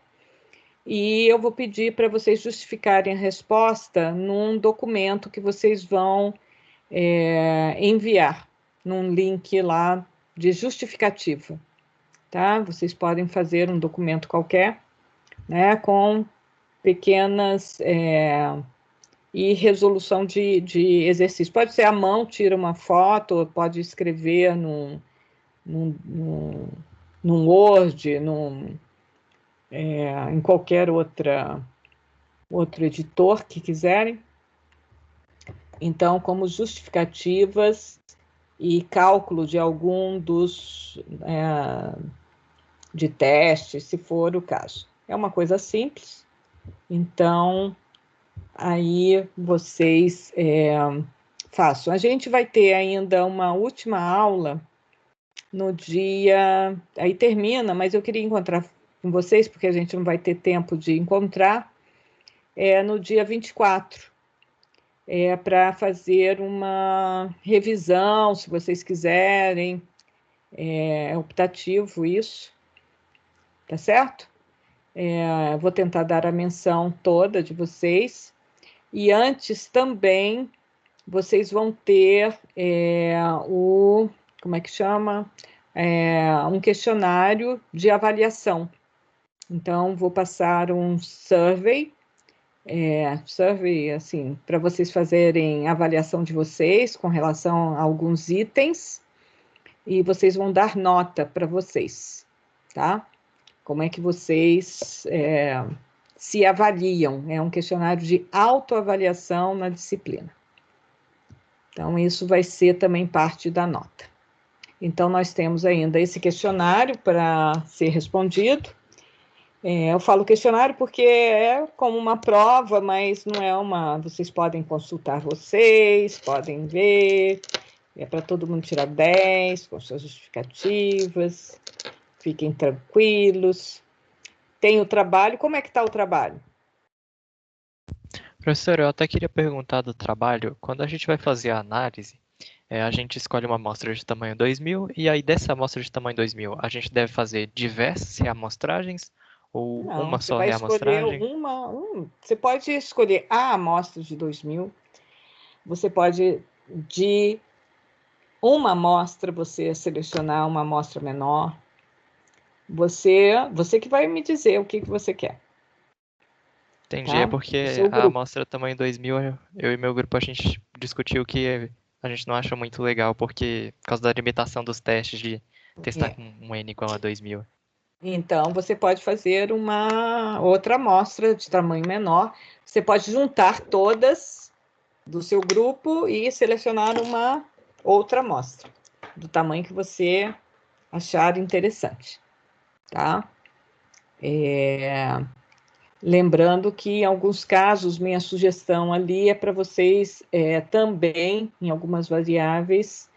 e eu vou pedir para vocês justificarem a resposta num documento que vocês vão enviar, num link lá de justificativa, tá? Vocês podem fazer um documento qualquer, né, com pequenas e resolução de exercício. Pode ser à mão, tira uma foto, pode escrever num Word, em qualquer outro editor que quiserem. Então, como justificativas e cálculo de algum de testes, se for o caso. É uma coisa simples, então aí vocês façam. A gente vai ter ainda uma última aula no dia... Aí termina, mas eu queria encontrar com vocês, porque a gente não vai ter tempo de encontrar, no dia 24. Para fazer uma revisão, se vocês quiserem. É optativo isso, tá certo? Vou tentar dar a menção toda de vocês. E antes também, vocês vão ter como é que chama? Um questionário de avaliação. Então, vou passar um survey, assim, para vocês fazerem a avaliação de vocês com relação a alguns itens, e vocês vão dar nota para vocês, tá? Como é que vocês se avaliam? É um questionário de autoavaliação na disciplina. Então, isso vai ser também parte da nota. Então, nós temos ainda esse questionário para ser respondido. Eu falo questionário porque é como uma prova, mas não é uma... Vocês podem consultar vocês, podem ver. É para todo mundo tirar 10, com suas justificativas. Fiquem tranquilos. Tem o trabalho. Como é que está o trabalho? Professor, eu até queria perguntar do trabalho. Quando a gente vai fazer a análise, a gente escolhe uma amostra de tamanho 2000, e aí dessa amostra de tamanho 2000, a gente deve fazer diversas reamostragens ou Não, uma você só vai escolher reamostragem? você pode escolher a amostra de 2000, você pode, de uma amostra, você selecionar uma amostra menor. Você que vai me dizer o que você quer. Entendi, Tá? é O porque seu a grupo. amostra tamanho 2000, eu e meu grupo, a gente discutiu que a gente não acha muito legal, porque por causa da limitação dos testes de testar com um N igual a 2000. Então, você pode fazer uma outra amostra de tamanho menor. Você pode juntar todas do seu grupo e selecionar uma outra amostra, do tamanho que você achar interessante, tá? Lembrando que, em alguns casos, minha sugestão ali é para vocês também, em algumas variáveis,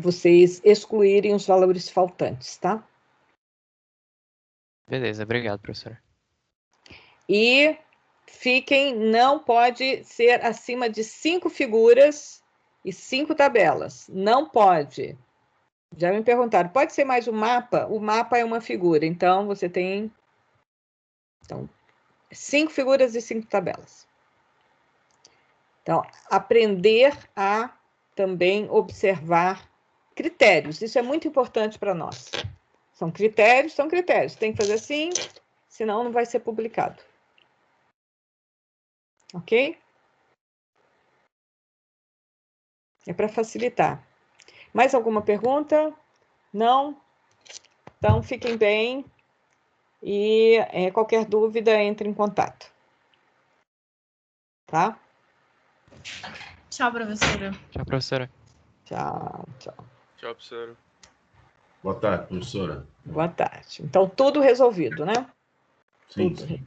vocês excluírem os valores faltantes, tá? Beleza, obrigado, professor. E não pode ser acima de 5 figuras e 5 tabelas. Não pode. Já me perguntaram, pode ser mais um mapa? O mapa é uma figura, então você tem 5 figuras e 5 tabelas. Então, aprender a também observar critérios. Isso é muito importante para nós. São critérios. Tem que fazer assim, senão não vai ser publicado. Ok? É para facilitar. Mais alguma pergunta? Não? Então, fiquem bem e qualquer dúvida, entre em contato. Tá? Tchau, professora. Tchau, professora. Tchau. Tchau, professora. Boa tarde, professora. Boa tarde. Então, tudo resolvido, né? Sim, Tudo. sim.